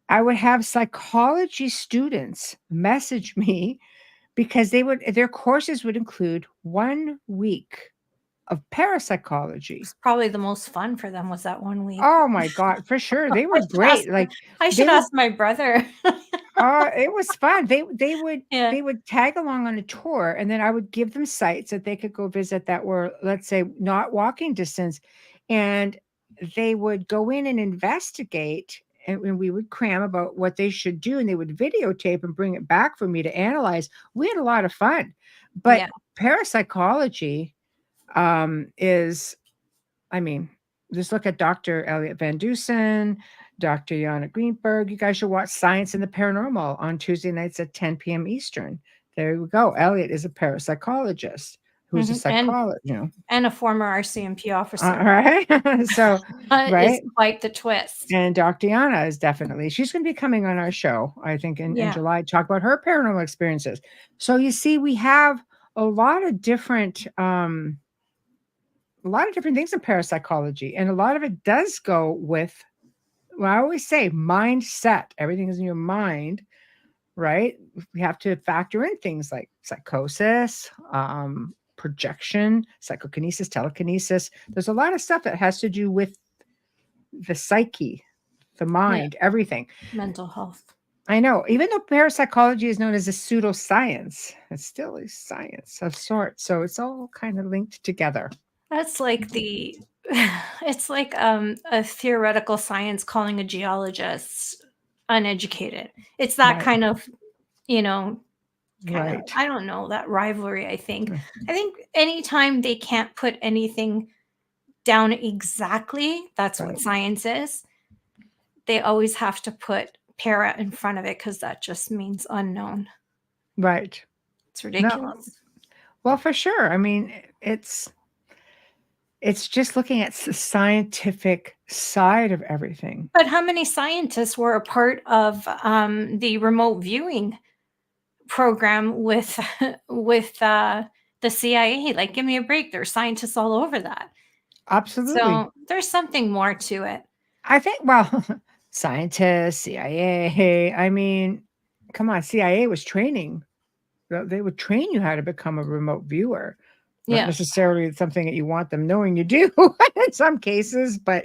I would have psychology students message me because their courses would include 1 week of parapsychology. It's probably the most fun for them was that 1 week. Oh my God, for sure. They were great. Like I they should would ask my brother. it was fun. Yeah. They would tag along on a tour, and then I would give them sites that they could go visit that were, let's say, not walking distance, and they would go in and investigate, and we would cram about what they should do, and they would videotape and bring it back for me to analyze. We had a lot of fun, but Yeah. parapsychology is, I mean, just look at Dr. Elliot Van Dusen, Dr. Jana Greenberg. You guys should watch Science and the Paranormal on Tuesday nights at 10 p.m. Eastern. There we go. Elliot is a parapsychologist who's a Mhm. And psychologist, and a former RCMP officer. all right. So, Is right. quite the twist. And Dr. Yana is definitely, she's going to be coming on our show, I think, in Yeah. July, to talk about her paranormal experiences. So you see, we have a lot of different things in parapsychology, and a lot of it does go with, well, I always say mindset. Everything is in your mind, right? We have to factor in things like psychosis, projection, psychokinesis, telekinesis. There's a lot of stuff that has to do with the psyche, the mind, everything. Mental health. I know, even though parapsychology is known as a pseudoscience, it's still a science of sorts. So it's all kind of linked together. That's like it's like a theoretical science calling a geologist uneducated. It's that Right. kind of, kind Right. of, I don't know, that rivalry, I think. Mm. I think anytime they can't put anything down exactly, that's what Right. science is. They always have to put para in front of it because that just means unknown. Right. It's ridiculous. Well, for sure. I mean, it's just looking at the scientific side of everything. But how many scientists were a part of the remote viewing program with the CIA? Like, give me a break. There's scientists all over that. Absolutely. So there's something more to it. I think, well, scientists, CIA, I mean, come on, CIA was training. They would train you how to become a remote viewer. Not Yeah. necessarily something that you want them knowing you do in some cases, but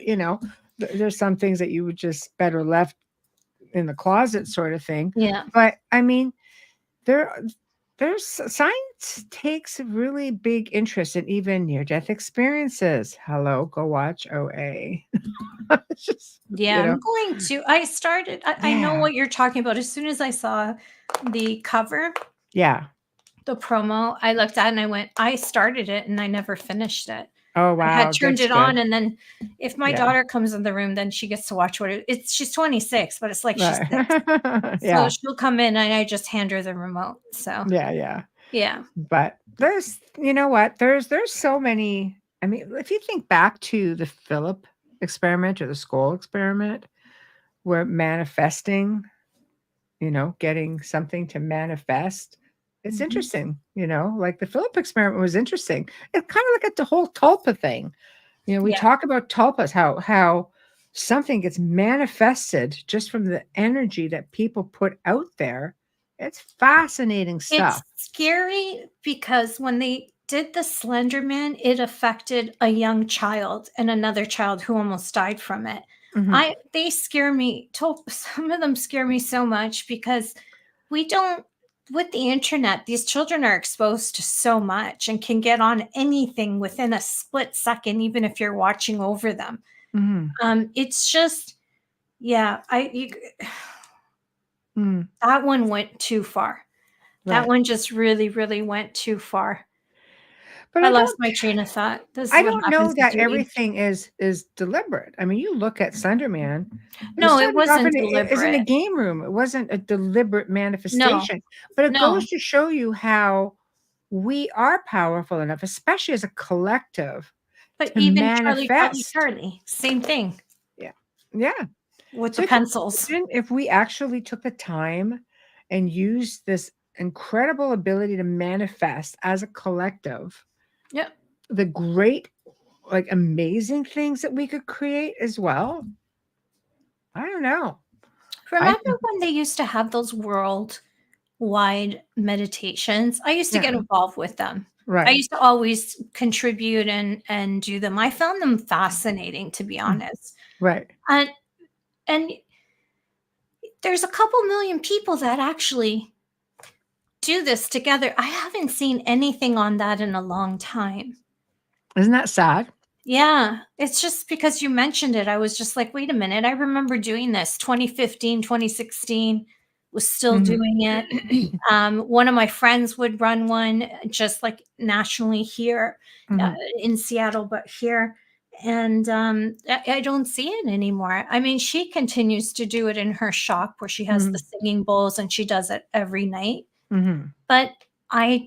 there's some things that you would just better left in the closet, sort of thing. Yeah. But I mean, there's science takes a really big interest in even near-death experiences. Hello, go watch OA. It's just, Yeah, I'm going to. I know Yeah. what you're talking about. As soon as I saw the cover, Yeah. the promo, I looked at it and I went, I started it and I never finished it. Oh I had wow, turned that's it on, good. and then if my Yeah. daughter comes in the room, then she gets to watch it's she's 26, but it's like she's 6. Right. So Yeah. she'll come in and I just hand her the remote. So Yeah. yeah. But there's, you know what? There's so many. I mean, if you think back to the Philip experiment or the skull experiment, where manifesting, getting something to manifest, it's Mhm. interesting. Like the Philip experiment was interesting. It's kind of like the whole tulpa thing. We Yeah. talk about tulpas, how something gets manifested just from the energy that people put out there. It's fascinating stuff. It's scary because when they did the Slender Man, it affected a young child and another child who almost died from it. Mhm. They scare me. Some of them scare me so much because we don't, with the internet, these children are exposed to so much and can get on anything within a split second, even if you're watching over them. Mhm. It's just, yeah, Mm. that one went too far. That Right. one just really, really went too far. But I lost my train of thought. This is I what don't know happens that to me. everything is deliberate. I mean, you look at Slenderman. No, it wasn't It was in a deliberate. game room. It wasn't a deliberate manifestation. But it No. goes to show you how we are powerful enough, especially as a collective, But to even Charlie, manifest. same thing Yeah. with So the can you pencils. imagine if we actually took the time and used this incredible ability to manifest as a collective, Yep. the great, like amazing things that we could create as well? I don't know. Remember when they used to have those worldwide meditations? I used to get Yeah. involved with them. I Right. used to always contribute and do them. I found them fascinating, to be Mm. honest. Right. And there's a couple million people that actually do this together. I haven't seen anything on that in a long time. Isn't that sad? Yeah, it's just because you mentioned it. I was just like, wait a minute. I remember doing this 2015, 2016, was still Mhm. doing it. One of my friends would run one just like nationally here Mhm. in Seattle, but here. And I don't see it anymore. I mean, she continues to do it in her shop where she has the Mhm. singing bowls and she does it every night. Mhm. But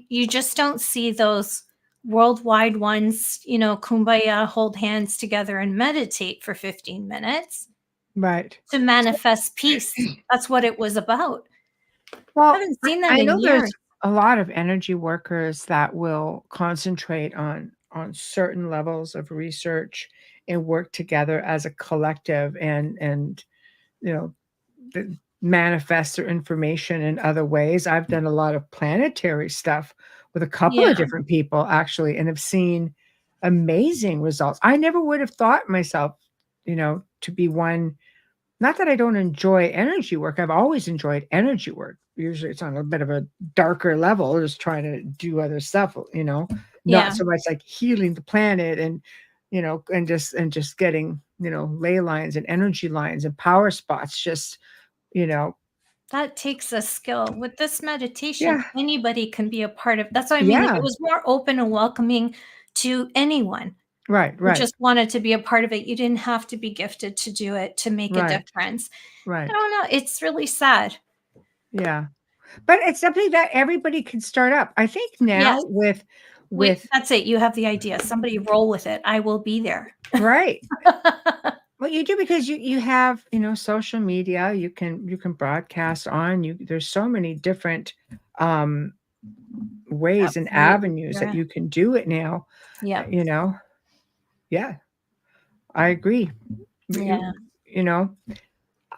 you just don't see those worldwide ones, kumbaya, hold hands together and meditate for 15 minutes Right. to manifest peace. That's what it was about. I Well, haven't I seen that I in know there's years. a lot of energy workers that will concentrate on certain levels of research and work together as a collective and you know th- manifest their information in other ways. I've done a lot of planetary stuff with a couple Yeah, of different people actually and have seen amazing results. I never would have thought myself, to be one. Not that I don't enjoy energy work. I've always enjoyed energy work. Usually it's on a bit of a darker level, just trying to do other stuff, not yeah. so much like healing the planet and just getting, ley lines and energy lines and power spots, just, you know, That takes a skill. With this meditation, yeah, anybody can be a part of. That's what I mean. If it yeah, was more open and welcoming to anyone right, who right, just wanted to be a part of it, you didn't have to be gifted to do it to make a right, difference. I right. don't know. It's really sad. Yeah. But it's something that everybody can start up. I think Yes. now with That's it. You have the idea. Somebody roll with it. I will be there. right. Well, you do because you have, social media, you can broadcast on you. There's so many different um ways and Absolutely. avenues that Yeah. you can do it now, Yeah. you know. Yeah, I agree. Yeah. You know,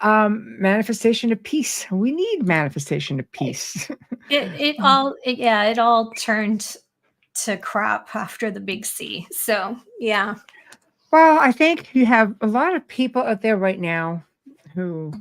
manifestation of peace. We need manifestation of peace. It all turned to crap after the big C. So yeah. Well, I think you have a lot of people out there right now who,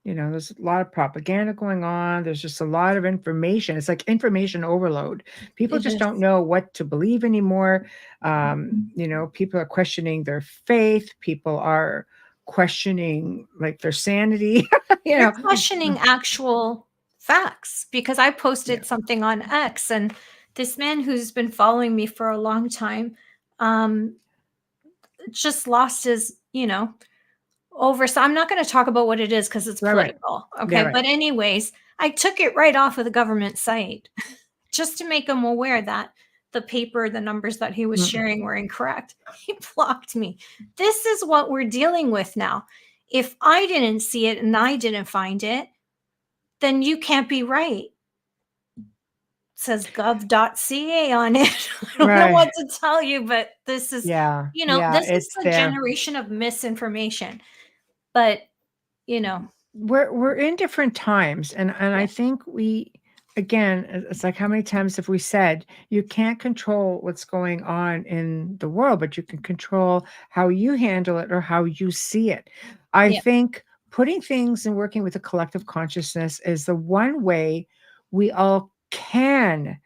there's a lot of propaganda going on. There's just a lot of information. It's like information overload. People It just don't is. know what to believe anymore. People are questioning their faith. People are questioning like their sanity. you They're know, questioning actual facts because I yeah, posted something on X and this man who's been following me for a long time um just lost his, over. So I'm not going to talk about what it is because it's right, right, political. yeah, Okay. right. But, anyways, I took it right off of the government site just to make him aware that the numbers that he was Mm, sharing were incorrect. He blocked me. This is what we're dealing with now. If I didn't see it and I didn't find it, then you can't be right. It says gov.ca on it. I don't know right. what to tell you, but Yeah, yeah. this is It's the there. generation of misinformation. But, you know, We're in different times, and I yeah, think we again, it's like how many times have we said you can't control what's going on in the world, but you can control how you handle it or how you see it. I yeah, think putting things and working with a collective consciousness is the one way we all can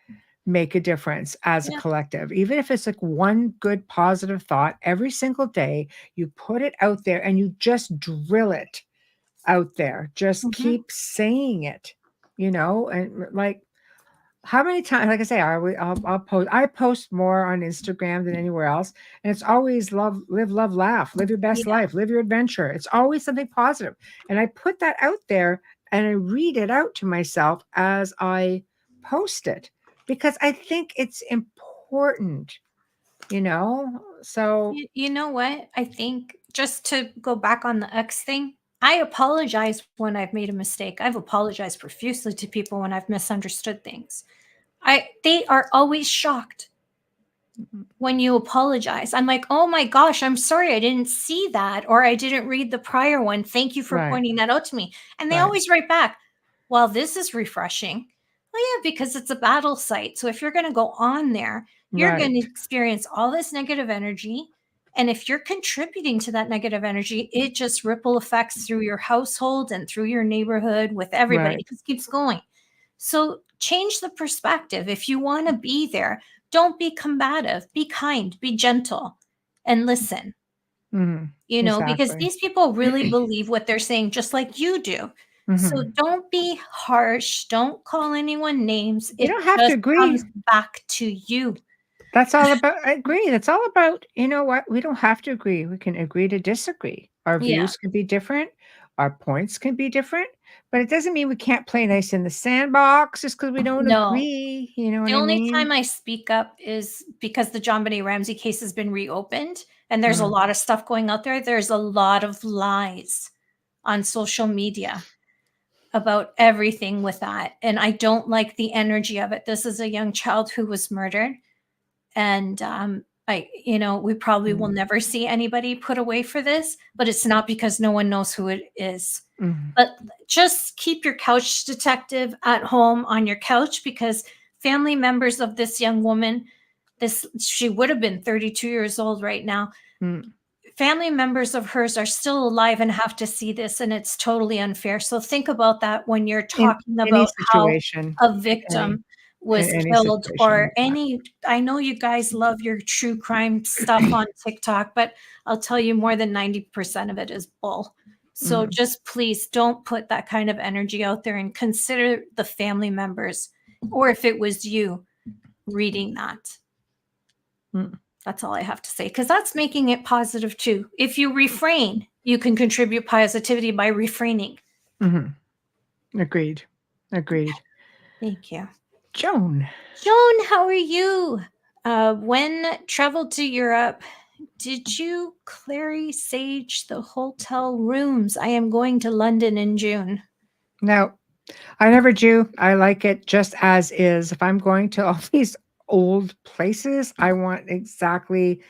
make a difference as a yeah. collective. Even if it's like one good positive thought every single day, you put it out there and you just drill it out there. Just Mhm. keep saying it, and like how many times, like I say, I'll post. I post more on Instagram than anywhere else, and it's always love, live, love, laugh, live your best Yeah, life, live your adventure. It's always something positive, and I put that out there and I read it out to myself as I post it because I think it's important, So you know what? I think just to go back on the X thing, I apologize when I've made a mistake. I've apologized profusely to people when I've misunderstood things. They are always shocked when you apologize. I'm like, "Oh my gosh, I'm sorry. I didn't see that or I didn't read the prior one. Thank you for right, pointing that out to me." And they right, always write back, "Well, this is refreshing. Oh, yeah, because it's a battle site. So if you're going to go on there, you're going to Right. experience all this negative energy. And if you're contributing to that negative energy, it just ripple effects through your household and through your neighborhood with everybody. Right. It just keeps going. So change the perspective. If you want to be there, don't be combative, be kind, be gentle, and listen. Mhm. Because Exactly. these people really believe what they're saying, just like you do. So Mhm. don't be harsh. Don't call anyone names. You It don't have to just agree. comes back to you. That's all about I agree. That's all about, you know what? We don't have to agree. We can agree to disagree. Our Yeah. views can be different. Our points can be different, but it doesn't mean we can't play nice in the sandbox just because we don't No. agree. You know what The I only mean? time I speak up is because the John Benet Ramsey case has been reopened and there's a Mhm. lot of stuff going out there. There's a lot of lies on social media about everything with that. And I don't like the energy of it. This is a young child who was murdered. And we probably will Mhm. never see anybody put away for this, but it's not because no one knows who it is. Mhm. But just keep your couch detective at home on your couch, because family members of this young woman, she would have been 32 years old right now. Mhm. Family members of hers are still alive and have to see this, and it's totally unfair. So think about that when you're In talking any about how situation, a any victim in was any killed, situation, or yeah. any. I know you guys love your true crime stuff on TikTok, but I'll tell you, more than 90% of it is bull. So Mhm. just please don't put that kind of energy out there, and consider the family members, or if it was you reading that. Mm. That's all I have to say, because that's making it positive too. If you refrain, you can contribute positivity by refraining. Mhm. Agreed. Agreed. Thank you. Joan. Joan, how are you? When traveled to Europe, did you Clary sage the hotel rooms? I am going to London in June. No, I never do. I like it just as is. If I'm going to all these old places, I want exactly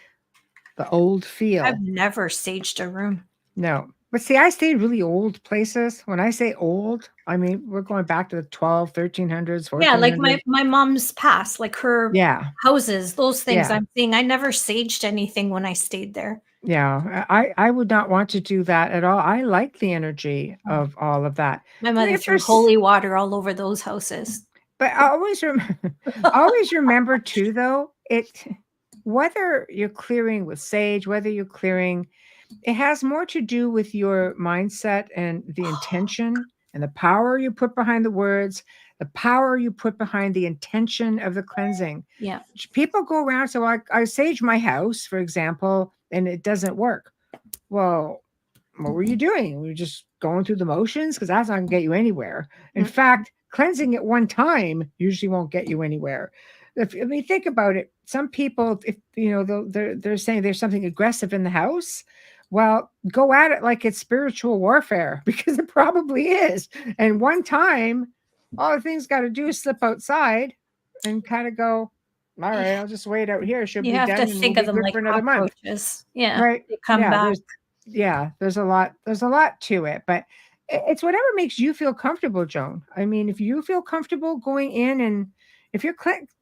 the old I've feel. never saged a room. No. But see, I stayed really old places. When I say old, I mean, we're going back to the 12, 1300s, Yeah, like my 1400s. my mom's past, like her Yeah. houses, those things Yeah. I'm seeing. I never saged anything when I stayed there. Yeah. I would not want to do that at all. I like the energy of all of that. My I mean, mother if threw there's holy water all over those houses. but I always always remember too though, it whether you're clearing with sage, whether you're clearing, it has more to do with your mindset and the intention and the power you put behind the words, the power you put behind the intention of the cleansing. Yeah. People go around, so I sage my house, for example, and it doesn't work. Well, what were you doing? We were just going through the motions because that's not going to get you anywhere. In Mm. fact, cleansing at one time usually won't get you anywhere. If you think about it, some people, if you know, they're saying there's something aggressive in the house. Well, go at it like it's spiritual warfare because it probably is. And one time, all the thing's got to do is slip outside and kind of go, all right, I'll just wait out here. She'll You be have to done and we'll think of be them good like for another month. cockroaches. Yeah, Right. they come Yeah. back. There's a lot to it, but it's whatever makes you feel comfortable, Joan. I mean, if you feel comfortable going in and if you're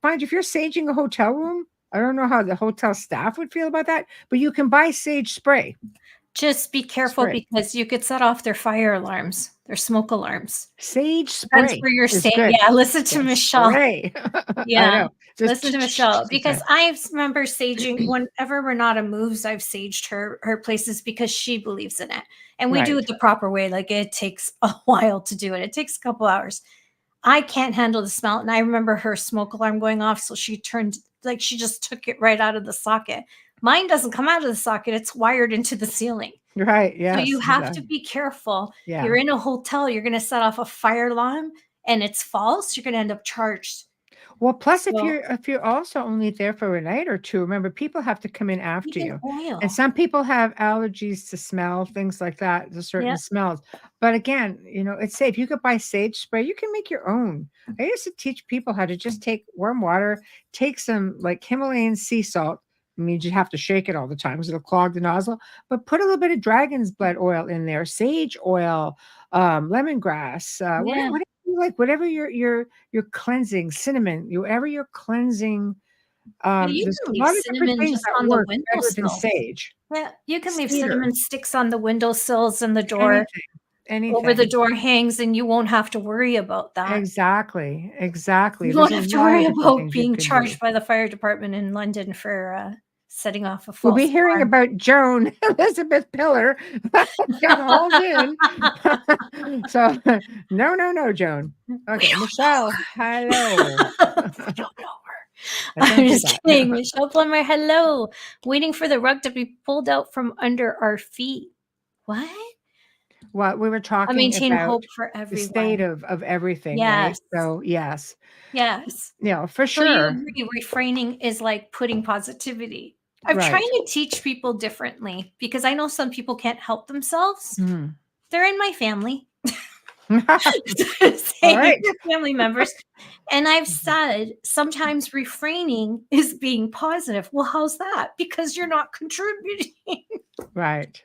if you're saging a hotel room, I don't know how the hotel staff would feel about that, but you can buy sage spray. Just be careful, Spray. because you could set off their fire alarms, their smoke alarms. Sage Depends spray where you're is staying. good. Yeah, listen to Yeah, Michelle. spray. I Yeah, know. listen to Michelle, because Just I remember saging whenever Renata moves. I've saged her places because she believes in it, and we do right. it the proper way. Like, it takes a while to do it. It takes a couple hours. I can't handle the smell, and I remember her smoke alarm going off, so she turned, like, she just took it right out of the socket. Mine doesn't come out of the socket; it's wired into the ceiling. Right. So you Yes. have to be careful. Yeah. You're in a hotel, you're going to set off a fire alarm and it's false, you're going to end up charged. Well, plus So if you're also only there for a night or two, remember people have to come in after even you. And oil. some people have allergies to smell, things like that, to certain Yeah. smells. But again, you know, it's safe. You could buy sage spray. You can make your own. I used to teach people how to just take warm water, take some like Himalayan sea salt. I mean, you have to shake it all the time because it'll clog the nozzle. But put a little bit of dragon's blood oil in there, sage oil, lemongrass, Yeah. whatever like whatever you're cleansing, cinnamon, whatever you're cleansing. But you There's can a leave lot of different cinnamon things just that on the work better than windowsill. sage. Yeah, you can leave Cedar, cinnamon sticks on the windowsills and the door, over the anything. door hangs, and you won't have to worry about that. Exactly. You There's won't a have to lot of worry different about things you being can do. charged by the fire department in London for setting off a We'll be false hearing alarm. about Joan Elizabeth Pillar got hauled in. So no, Joan. Okay, Michelle, hello. I don't know her. Don't I'm say just that. kidding. Michelle Plummer, hello. Waiting for the rug to be pulled out from under our feet. What? Well, we were I talking maintain about hope for the state everyone. of everything, right? Yes. So yes, Yes. for So you sure. agree refraining is like putting positivity. I'm trying Right. to teach people differently because I know some people can't help themselves. Mhm. They're in my family. All Say right. your family members. And I've said sometimes refraining is being positive. Well, how's that? Because you're not contributing. Right.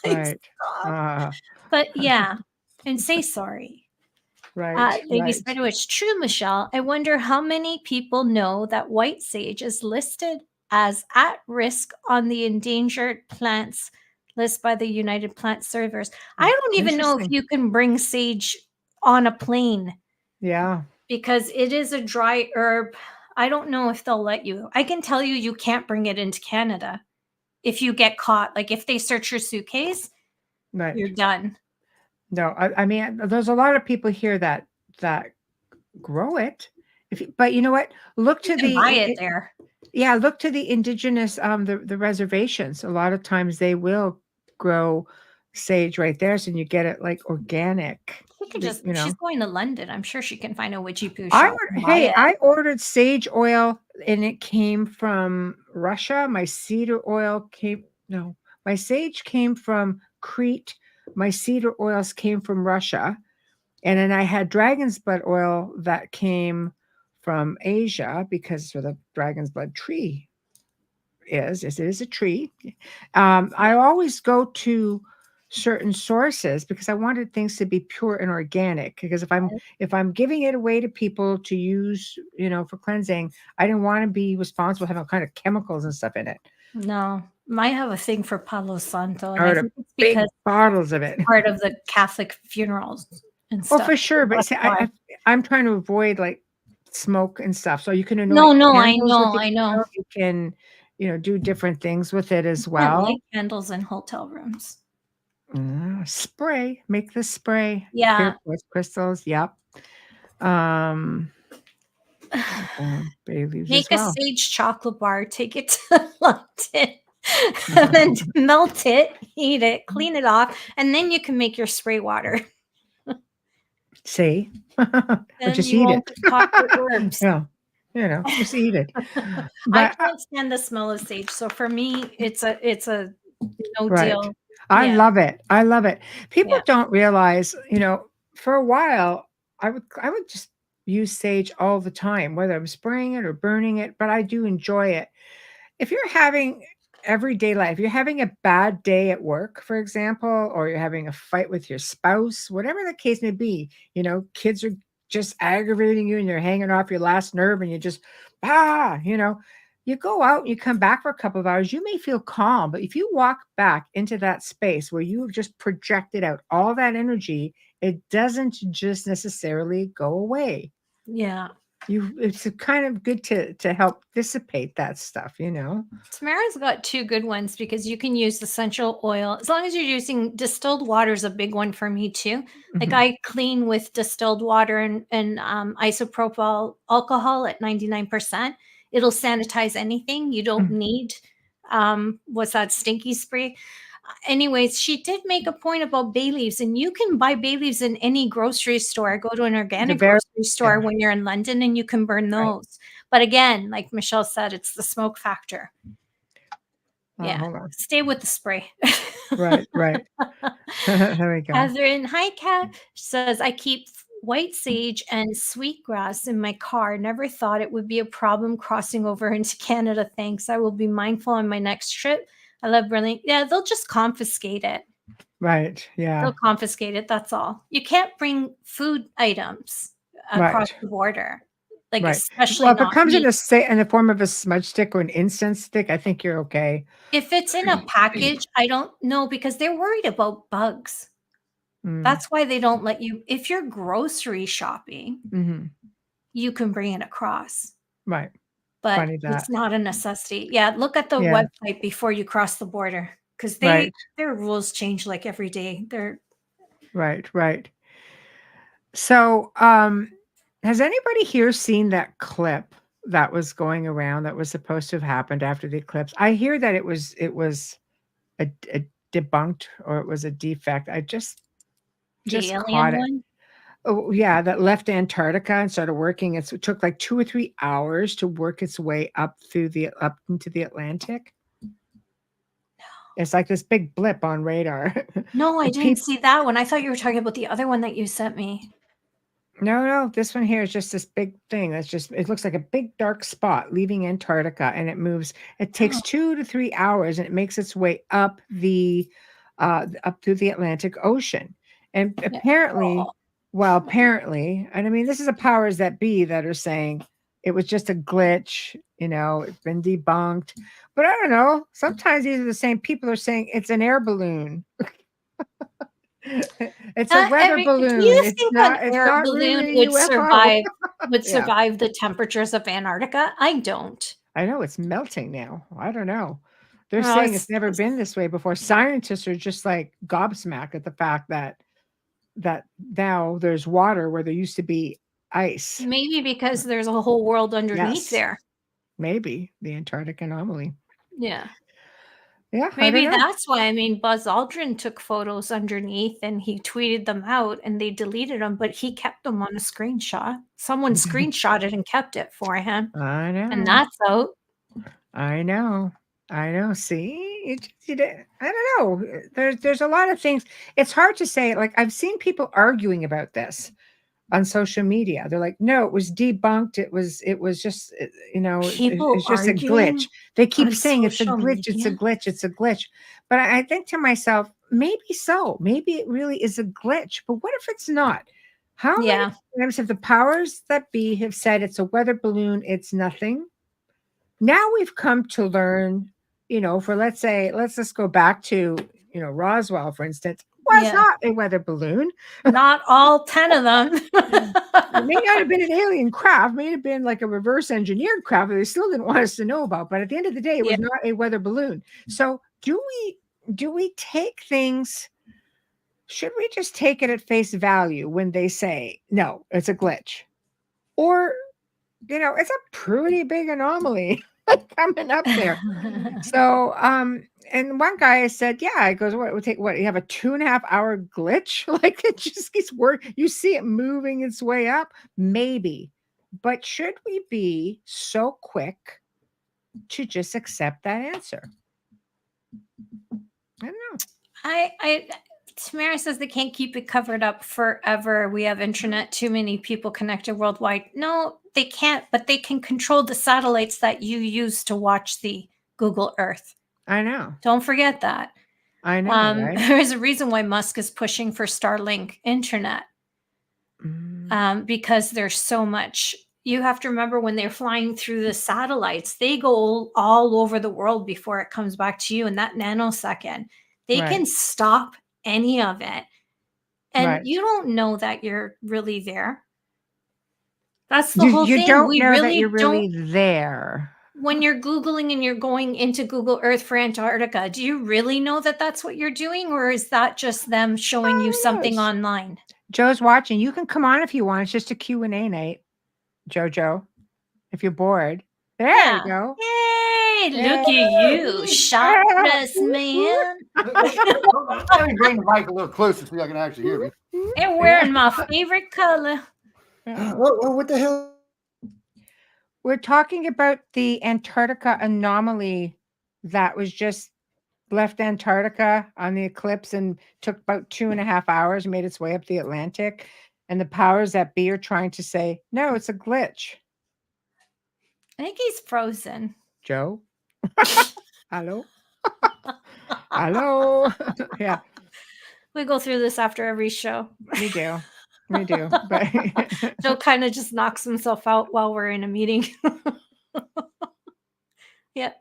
Like, Right. stop. But yeah, and say sorry. Right. Lady Right. Spider, it's true, Michelle. I wonder how many people know that white sage is listed as at risk on the endangered plants list by the United Plant Servers. I don't even know if Interesting. you can bring sage on a plane Yeah. because it is a dry herb. I don't know if they'll let you. I can tell you, you can't bring it into Canada if you get caught. Like if they search your suitcase, Right. you're done. No, I mean, there's a lot of people here that grow it. But you know what? Look to You can the buy it there. yeah, look to the indigenous the reservations. A lot of times they will grow sage right there, so you get it like organic. She could just, she's going to London. I'm sure she can find a witchy poo shop and buy it. I ordered sage oil and it came from Russia. My cedar oil came no, my sage came from Crete. My cedar oils came from Russia. And then I had dragon's blood oil that came from Asia because where the dragon's blood tree is it is a tree. I always go to certain sources because I wanted things to be pure and organic. Because if I'm giving it away to people to use, for cleansing, I didn't want to be responsible for having all kind of chemicals and stuff in it. No, I have a thing for Palo Santo, and I I ordered think it's big because bottles of it. part of the Catholic funerals and Oh, stuff. for sure. But That's see, why. I'm trying to avoid like smoke and stuff. So you can No, anoint I candles with know, the I know. oil. You can, do different things with it as You can't well. light candles in hotel rooms. Spray, make the spray. Yeah. Clear quartz crystals. Yep. Bay leaves Make as well. a sage chocolate bar, take it to London, and then melt it, eat it, clean it off, and then you can make your spray water. See, or Then just you eat won't it. get caught with herbs. Yeah, just eat it. I But can't stand the smell of sage, so for me, it's a no right. deal. I Yeah. love it. I love it. People Yeah. don't realize, for a while, I would just use sage all the time, whether I'm spraying it or burning it, but I do enjoy it. If you're having everyday life, you're having a bad day at work, for example, or you're having a fight with your spouse, whatever the case may be, kids are just aggravating you and you're hanging off your last nerve and you just, you go out, you come back for a couple of hours, you may feel calm, but if you walk back into that space where you have just projected out all that energy, it doesn't just necessarily go away. Yeah. It's kind of good to help dissipate that stuff. Tamara's got two good ones because you can use essential oil as long as you're using distilled water is a big one for me too. Like Mhm. I clean with distilled water and isopropyl alcohol at 99%. It'll sanitize anything. You don't need what's that stinky spray. Anyways, she did make a point about bay leaves, and you can buy bay leaves in any grocery store. Go to an organic grocery store when you're in London, and you can burn those. Right. But again, like Michelle said, it's the smoke factor. Yeah, hold on. stay with the spray. Right. There we go. Catherine, hi, Kat, says, I keep white sage and sweetgrass in my car. Never thought it would be a problem crossing over into Canada. Thanks. I will be mindful on my next trip. I love brilliant. Yeah, they'll just confiscate it. Right. Yeah. They'll confiscate it. That's all. You can't bring food items across Right. the border, like Right. especially Well, if it not comes meat. in the form of a smudge stick or an incense stick, I think you're okay. If it's in a package, I don't know because they're worried about bugs. Mm. That's why they don't let you. If you're grocery shopping, Mm-hmm. you can bring it across, Right. but Funny it's that. not a necessity. Yeah, look at the Yeah. website before you cross the border because Right. their rules change like every day. Right. Right. So, has anybody here seen that clip that was going around that was supposed to have happened after the eclipse? I hear that it was a debunked or it was a defect. I just the caught alien it. one. Oh, yeah, that left Antarctica and started working. It took like 2 or 3 hours to work its way up into the Atlantic. It's like this big blip on radar. No, I The didn't peop see that one. I thought you were talking about the other one that you sent me. No, this one here is just this big thing that's just it looks like a big dark spot leaving Antarctica, and it moves. It takes Oh, 2 to 3 hours, and it makes its way up through the Atlantic Ocean. And yeah. apparently, Oh, apparently, and I mean, this is the powers that be that are saying it was just a glitch, it's been debunked. But I don't know. Sometimes these are the same people are saying it's an air balloon. It's a I weather mean, do balloon. you It's think an not it's air not balloon really a would UFO. Yeah. survive the temperatures of Antarctica? I don't. I know it's melting now. I don't know. They're Oh, saying it's never been this way before. Scientists are just like gobsmacked at the fact that now there's water where there used to be ice. maybe because there's a whole world underneath Yes, there. maybe the Antarctic anomaly. Yeah. Yeah, I don't Maybe know. that's why. I mean, Buzz Aldrin took photos underneath and he tweeted them out and they deleted them, but he kept them on a screenshot. Someone screenshotted and kept it for him. I And know. that's out. I know. I know. See, I don't know. There's a lot of things. It's hard to say. Like I've seen people arguing about this on social media. They're like, no, it was debunked. It was just People it's just a glitch. arguing They keep on saying it's a social glitch. It's a media. glitch. It's a glitch. But I think to myself, maybe so. Maybe it really is a glitch. But what if it's not? How many Yeah. times have the powers that be have said it's a weather balloon? It's nothing. Now we've come to learn, for let's just go back to, Roswell, for instance, was Yeah. not a weather balloon. Not all 10 of them. It may not have been an alien craft, may have been like a reverse engineered craft that they still didn't want us to know about. But at the end of the day, it Yeah. was not a weather balloon. So do we take things? Should we just take it at face value when they say no, it's a glitch? Or it's a pretty big anomaly coming up there. So, and one guy said, yeah, it goes, what it would take, what, you have a 2.5 hour glitch? Like it just gets worse. You see it moving its way up, maybe. But should we be so quick to just accept that answer? I don't know. Tamara says they can't keep it covered up forever. We have internet, too many people connected worldwide. No, they can't, but they can control the satellites that you use to watch the Google Earth. I know. Don't forget that. I know, right? There's a reason why Musk is pushing for Starlink internet. Because there's so much. You have to remember when they're flying through the satellites, they go all over the world before it comes back to you in that nanosecond. They can stop any of it. And you don't know that you're really there. That's the whole thing. You don't We know that really you're really don't. there. When you're Googling and you're going into Google Earth for Antarctica, do you really know that that's what you're doing? Or is that just them showing you something online? Joe's watching. You can come on if you want. It's just a Q&A night, Jojo, if you're bored. There you go. Hey, look at you, shot dress man. Let me bring the mic a little closer so y'all can actually hear me. And wearing my favorite color. What the hell? We're talking about the Antarctica anomaly that was just left Antarctica on the eclipse and took about 2.5 hours, made its way up the Atlantic. And the powers that be are trying to say, no, it's a glitch. I think he's frozen. Joe? Hello? Hello? Yeah. We go through this after every show. We do. But Joe kind of just knocks himself out while we're in a meeting. Yep.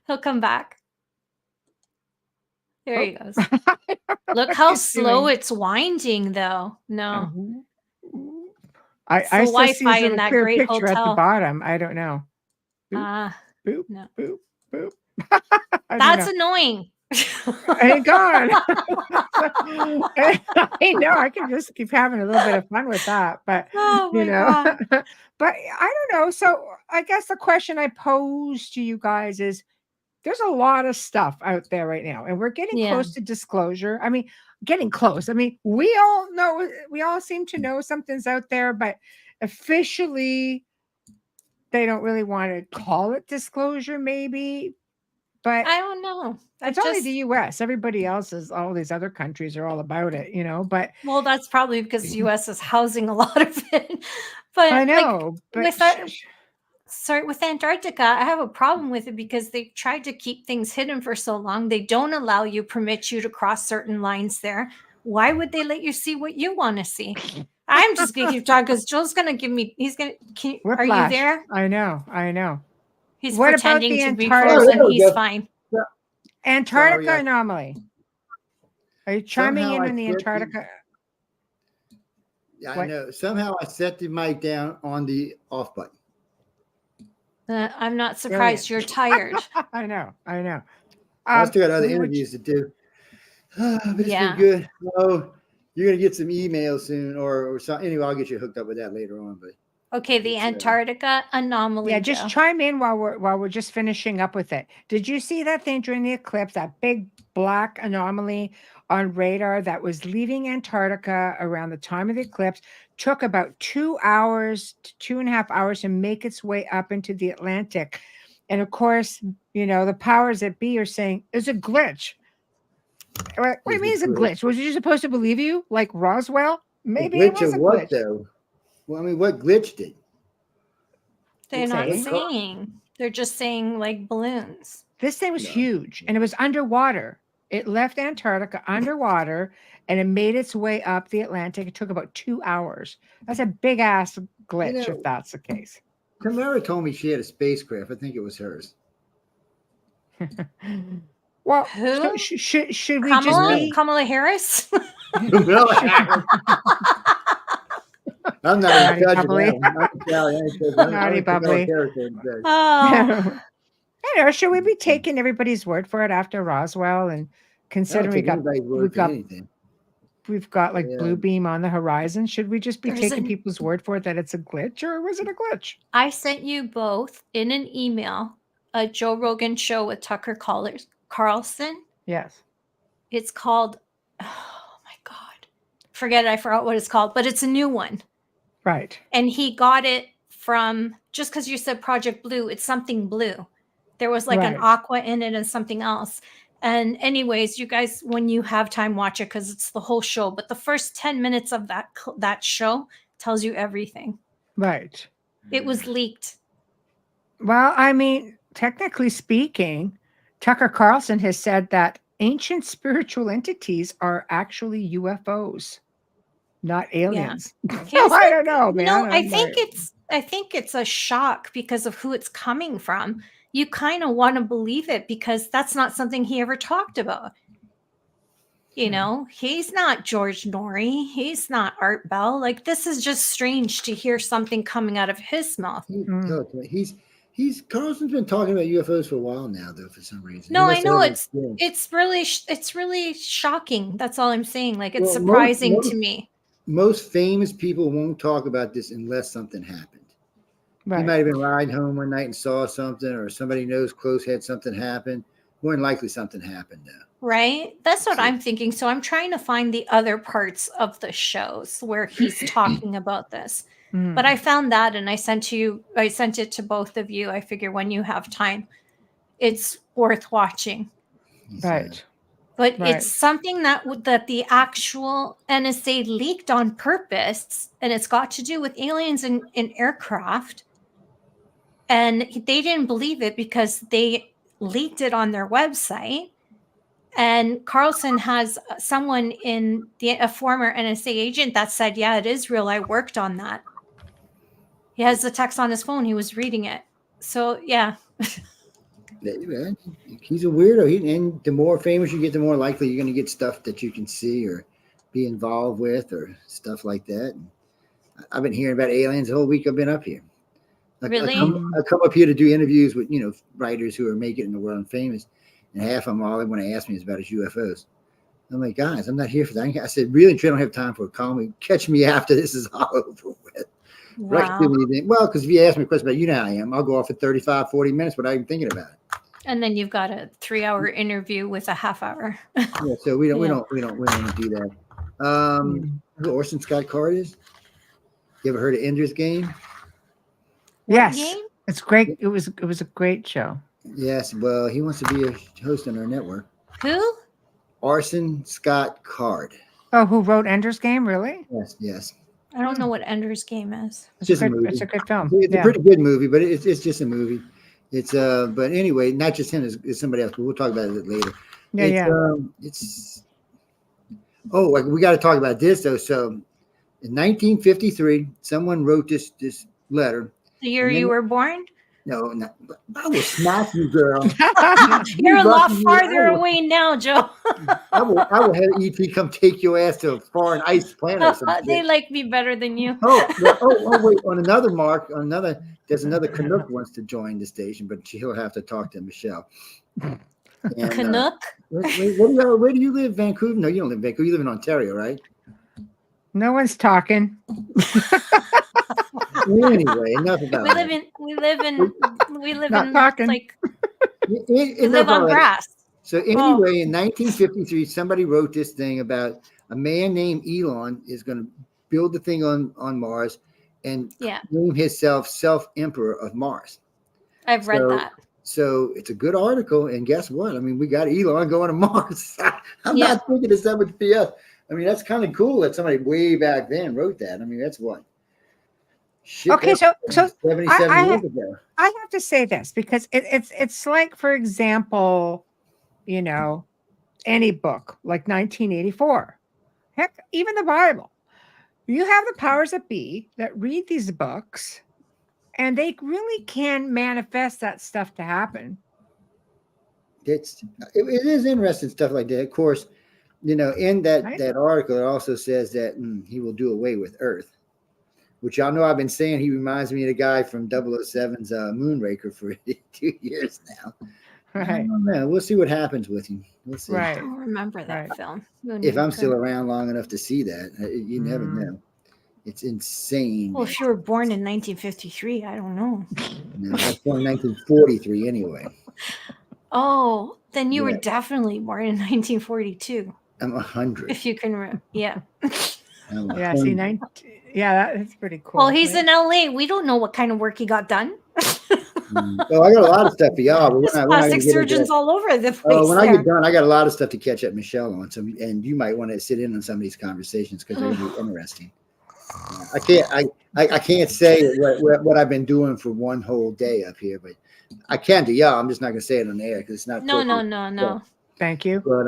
He'll come back. There he goes. Look how slow it's winding, though. No. I still see Wi-Fi his in little that clear great picture at the hotel. bottom. I don't know. Boop, boop, No. boop, boop. That's annoying. Ain't gone. I know. I can just keep having a little bit of fun with that, but Oh my God. God. But I don't know. So I guess the question I pose to you guys is: there's a lot of stuff out there right now, and we're getting close to disclosure. I mean, getting close. I mean, we all know. We all seem to know something's out there, but officially, they don't really want to call it disclosure. Maybe. But I don't know. it's only the US. Everybody else is, all these other countries are all about it, but well, that's probably because the US is housing a lot of it. But I know. like, with Antarctica, I have a problem with it because they tried to keep things hidden for so long. They don't permit you to cross certain lines there. Why would they let you see what you want to see? I'm just gonna keep talking because Joel's gonna give me. Are you there? I know. He's what pretending about the to be frozen. He's fine. Antarctica Sorry, anomaly. Are you chiming Somehow in I on the set Antarctica? I know. Somehow I set the mic down on the off button. I'm not surprised. You're tired. I know. I still got other interviews to do. But it's been good. Oh, you're gonna get some emails soon, or something. Anyway, I'll get you hooked up with that later on. But okay, the Antarctica anomaly. Yeah, just chime in while we're just finishing up with it. Did you see that thing during the eclipse? That big black anomaly on radar that was leaving Antarctica around the time of the eclipse, took about 2 hours to 2.5 hours to make its way up into the Atlantic. And of course, the powers that be are saying it's a glitch. What do you mean it's a glitch? Was you supposed to believe you? Like Roswell? Maybe it was a glitch. Though? Well, I mean, what glitch did? They're not saying. They're just saying like balloons. This thing was huge, and it was underwater. It left Antarctica underwater, and it made its way up the Atlantic. It took about 2 hours. That's a big ass glitch, if that's the case. Tamara told me she had a spacecraft. I think it was hers. Well, who? Should we Kamala? just be Kamala Harris? I'm not even judging Naughty bubbly. Oh. I know. Should we be taking everybody's word for it after Roswell, and considering we've got like blue beam on the horizon? Should we just be taking people's word for it that it's a glitch, or was it a glitch? I sent you both in an email a Joe Rogan show with Tucker Carlson. Yes. It's called, oh my God, forget it. I forgot what it's called, but it's a new one. Right. And he got it from, just because you said Project Blue, it's something blue. There was like an aqua in it and something else. And anyways, you guys, when you have time, watch it because it's the whole show. But the first 10 minutes of that show tells you everything. Right. It was leaked. Well, I mean, technically speaking, Tucker Carlson has said that ancient spiritual entities are actually UFOs, not aliens. Yeah. I don't know, man. I think it's a shock because of who it's coming from. You kind of want to believe it because that's not something he ever talked about. He's not George Norrie. He's not Art Bell. Like, this is just strange to hear something coming out of his mouth. Carlson's been talking about UFOs for a while now, though, for some reason. No, I know it's really shocking. That's all I'm saying. Like, it's surprising to me. Most famous people won't talk about this unless something happened. Right. He might have been riding home one night and saw something, or somebody knows close had something happen. More than likely, something happened now. Right? That's what I'm thinking. So I'm trying to find the other parts of the shows where he's talking about this. But I found that, and I sent it to both of you. I figure when you have time, it's worth watching. Right. But it's something that the actual NSA leaked on purpose, and it's got to do with aliens and aircraft. And they didn't believe it because they leaked it on their website. And Carlson has someone a former NSA agent that said, yeah, it is real. I worked on that. He has the text on his phone. He was reading it. So, yeah. He's a weirdo. And the more famous you get, the more likely you're going to get stuff that you can see or be involved with or stuff like that. And I've been hearing about aliens the whole week I've been up here. Really? I come up here to do interviews with, writers who are making it in the world and famous. And half of them, all they want to ask me is about his UFOs. I'm like, guys, I'm not here for that. I said, really, I don't have time for a call me. Catch me after this is all over with. Wow. Right. Well, because if you ask me a question about, how I am, I'll go off for 35, 40 minutes without even thinking about it. And then you've got a 3-hour interview with a half hour. Yeah, so we don't do that. Who Orson Scott Card is? You ever heard of Ender's Game? Yes. Game? It's great. It was a great show. Yes. Well, he wants to be a host on our network. Who? Orson Scott Card. Oh, who wrote Ender's Game? Really? Yes. I don't know what Ender's Game is. It's just a movie. It's a good film. It's a pretty good movie, but it's just a movie. It's but anyway, not just him, it's somebody else, but we'll talk about it later. We got to talk about this though. So in 1953, someone wrote this letter. The year you were born? No, I will smack you, girl. You're a lot farther away now, Joe. I will have ET come take your ass to a foreign ice planet or something. They like me better than you. Wait. On another mark, there's another Canuck wants to join the station, but he'll have to talk to Michelle. And, Canuck? Where do you live, Vancouver? No, you don't live in Vancouver. You live in Ontario, right? No one's talking. Anyway, enough about we live on grass. So anyway, in 1953, somebody wrote this thing about a man named Elon is going to build the thing on Mars and name himself Self-Emperor of Mars. I've read that. So it's a good article, and guess what? I mean, we got Elon going to Mars. I'm not thinking it's that much BS. I mean, that's kind of cool that somebody way back then wrote that. I mean, that's what. Shit, okay, so 77 years ago. I have to say this because it's like, for example, any book like 1984, heck, even the Bible. You have the powers that be that read these books, and they really can manifest that stuff to happen. It is interesting stuff like that. Of course, in that article, it also says that he will do away with Earth. Which y'all know I've been saying he reminds me of the guy from 007's Moonraker for 2 years now. Right. We'll see what happens with him. We'll see. Right. I don't remember that film. If I'm still around long enough to see that, you never know. It's insane. Well, if you were born in 1953, I don't know. No, I was born in 1943 anyway. Oh, then you were definitely born in 1942. I'm 100. If you can, that's pretty cool. Well, he's in LA. We don't know what kind of work he got done. Well, I got a lot of stuff for y'all. But plastic surgeons all over the place. When I get done, I got a lot of stuff to catch up Michelle on. So, and you might want to sit in on some of these conversations because they're really interesting. I can't say what I've been doing for one whole day up here, but I can to y'all. I'm just not going to say it on the air because it's not. No. Thank you. But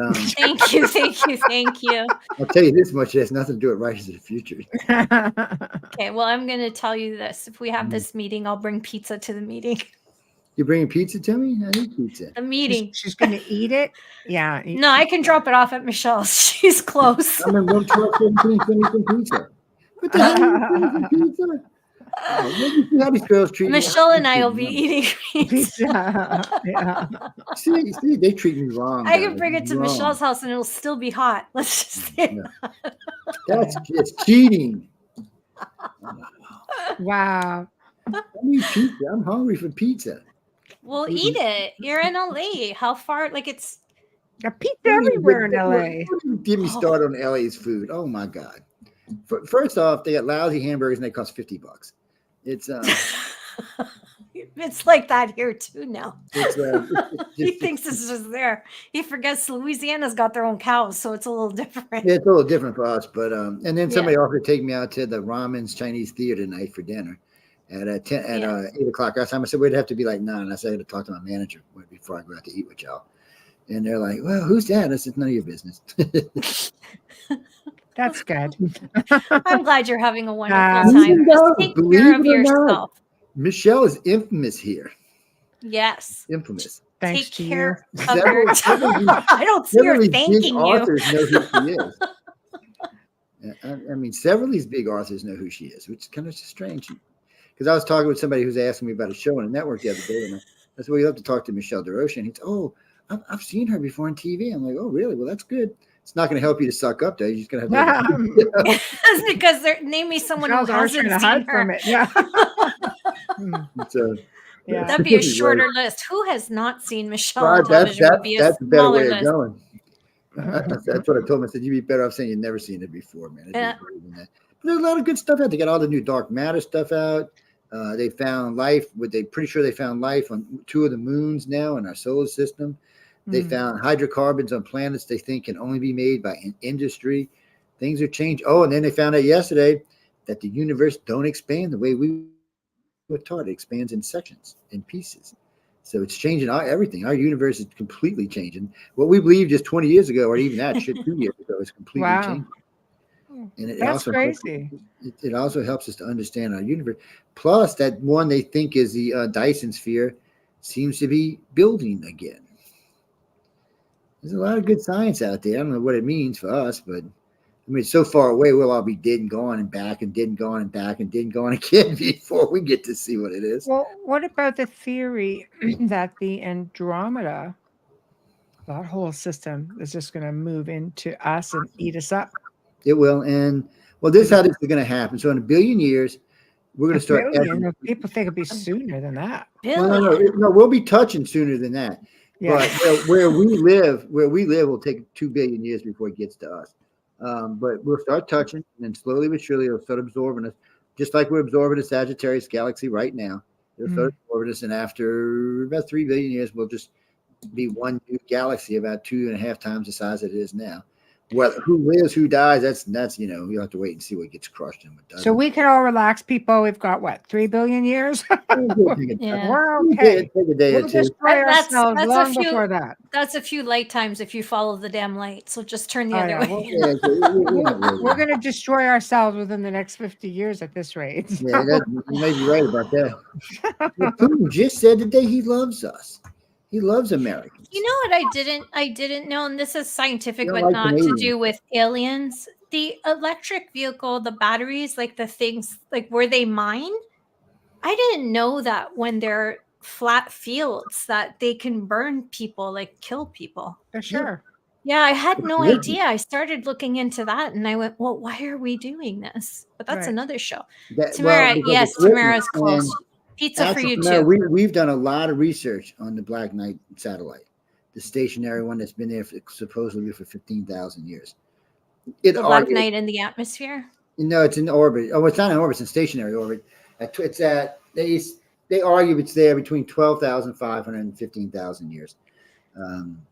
thank you. I'll tell you this much: it has nothing to do with Writers of the Future. Okay, well, I'm going to tell you this: if we have this meeting, I'll bring pizza to the meeting. You're bringing pizza to me? I need pizza. The meeting. She's going to eat it. Yeah. No, I can drop it off at Michelle's. She's close. I'm in 112 send me some pizza. What the hell? Pizza? How these girls treat Michelle and I will be eating pizza. See, they treat me wrong. I can bring it to Michelle's house and it'll still be hot. Let's just say it's cheating. Wow. I need pizza. I'm hungry for pizza. Well, eat it. You're in LA. How far? Like it's a pizza everywhere in LA. Give me start on LA's food. Oh my God. First off, they got lousy hamburgers and they cost $50. It's it's like that here too now. He He thinks this is just there. He forgets Louisiana's got their own cows, so it's a little different. It's a little different for us, but and then somebody offered to take me out to the Ramen's Chinese Theater tonight for dinner at 8 o'clock. Last time I said we'd have to be like 9. I said I had to talk to my manager before I go out to eat with y'all. And they're like, well, who's that? I said, none of your business. That's good. I'm glad you're having a wonderful Uh, time. Even Just though, take believe care of it or not, yourself. Michelle is infamous here. Yes. Infamous. Thanks Take to care you. of your I don't see her Several of these big thanking you. authors know who she is. I mean, several of these big authors know who she is, which is kind of strange. Because I was talking with somebody who's asking me about a show on a network the other day, and I said, well, you have to talk to Michelle Desrochers. And he said, oh, I've seen her before on TV. I'm like, oh, really? Well, that's good. It's not going to help you to suck up, though. You're just going to have to. That's because name me someone who Michelle's always hasn't trying to seen hide her. from it. Yeah. So, Yeah. That'd be a shorter list. Who has not seen Michelle on right, television? Would be a that's a better smaller way list. of going. That's what I told him. I said, you'd be better off saying you've never seen it before, man. Yeah. But there's a lot of good stuff out. They got all the new dark matter stuff out. They found life. Pretty sure they found life on 2 of the moons now in our solar system. They found hydrocarbons on planets they think can only be made by an industry. Things are changed. Oh, and then they found out yesterday that the universe don't expand the way we were taught. It expands in sections, in pieces. So it's changing everything. Our universe is completely changing. What we believed just 20 years ago, or even that shit 2 years ago, is completely changing. And That's crazy. It also helps us to understand our universe. Plus, that one they think is the Dyson sphere seems to be building again. There's a lot of good science out there. I don't know what it means for us, but I mean, it's so far away, we'll all be dead and gone and back and dead and gone and back and dead and gone again before we get to see what it is. Well, what about the theory that the Andromeda, that whole system, is just going to move into us and eat us up? It will. And well, this is how this is going to happen. So in 1 billion years, we're going to start. People think it'd be sooner than that. No, we'll be touching sooner than that. Yeah. But where we live will take 2 billion years before it gets to us. But we'll start touching, and then slowly but surely it'll start absorbing us, just like we're absorbing the Sagittarius galaxy right now. It'll start absorbing us, and after about 3 billion years, we'll just be one new galaxy about 2.5 times the size it is now. Well, who lives, who dies, that's you'll have to wait and see what gets crushed and what doesn't. So we can all relax, people. We've got what, 3 billion years? Yeah. We're okay. Take a day or We'll two. destroy ourselves long before that. That's a few light times if you follow the damn light. So just turn the Oh, other yeah. way. We're going to destroy ourselves within the next 50 years at this rate. Yeah, you may be right about that. But Putin just said today he loves us. He loves Americans. You know what I didn't know, and this is scientific, You but don't like not Canadians. to do with aliens. The electric vehicle, the batteries, like the things, like where they mine. I didn't know that when they're flat fields that they can burn people, like kill people. For sure. Yeah, I had no Yeah. idea. I started looking into that, and I went, "Well, why are we doing this?" But that's Right. another show. That- Tamara, because yes, it's written, Tamara's close. and Pizza for you actually, too. we've done a lot of research on the Black Knight satellite, the stationary one that's been there supposedly for 15,000 years. The Black Knight in the atmosphere. No, it's in orbit. Oh, it's not in orbit. It's in stationary orbit. It's at they argue it's there between 12,500 and 15,000 years.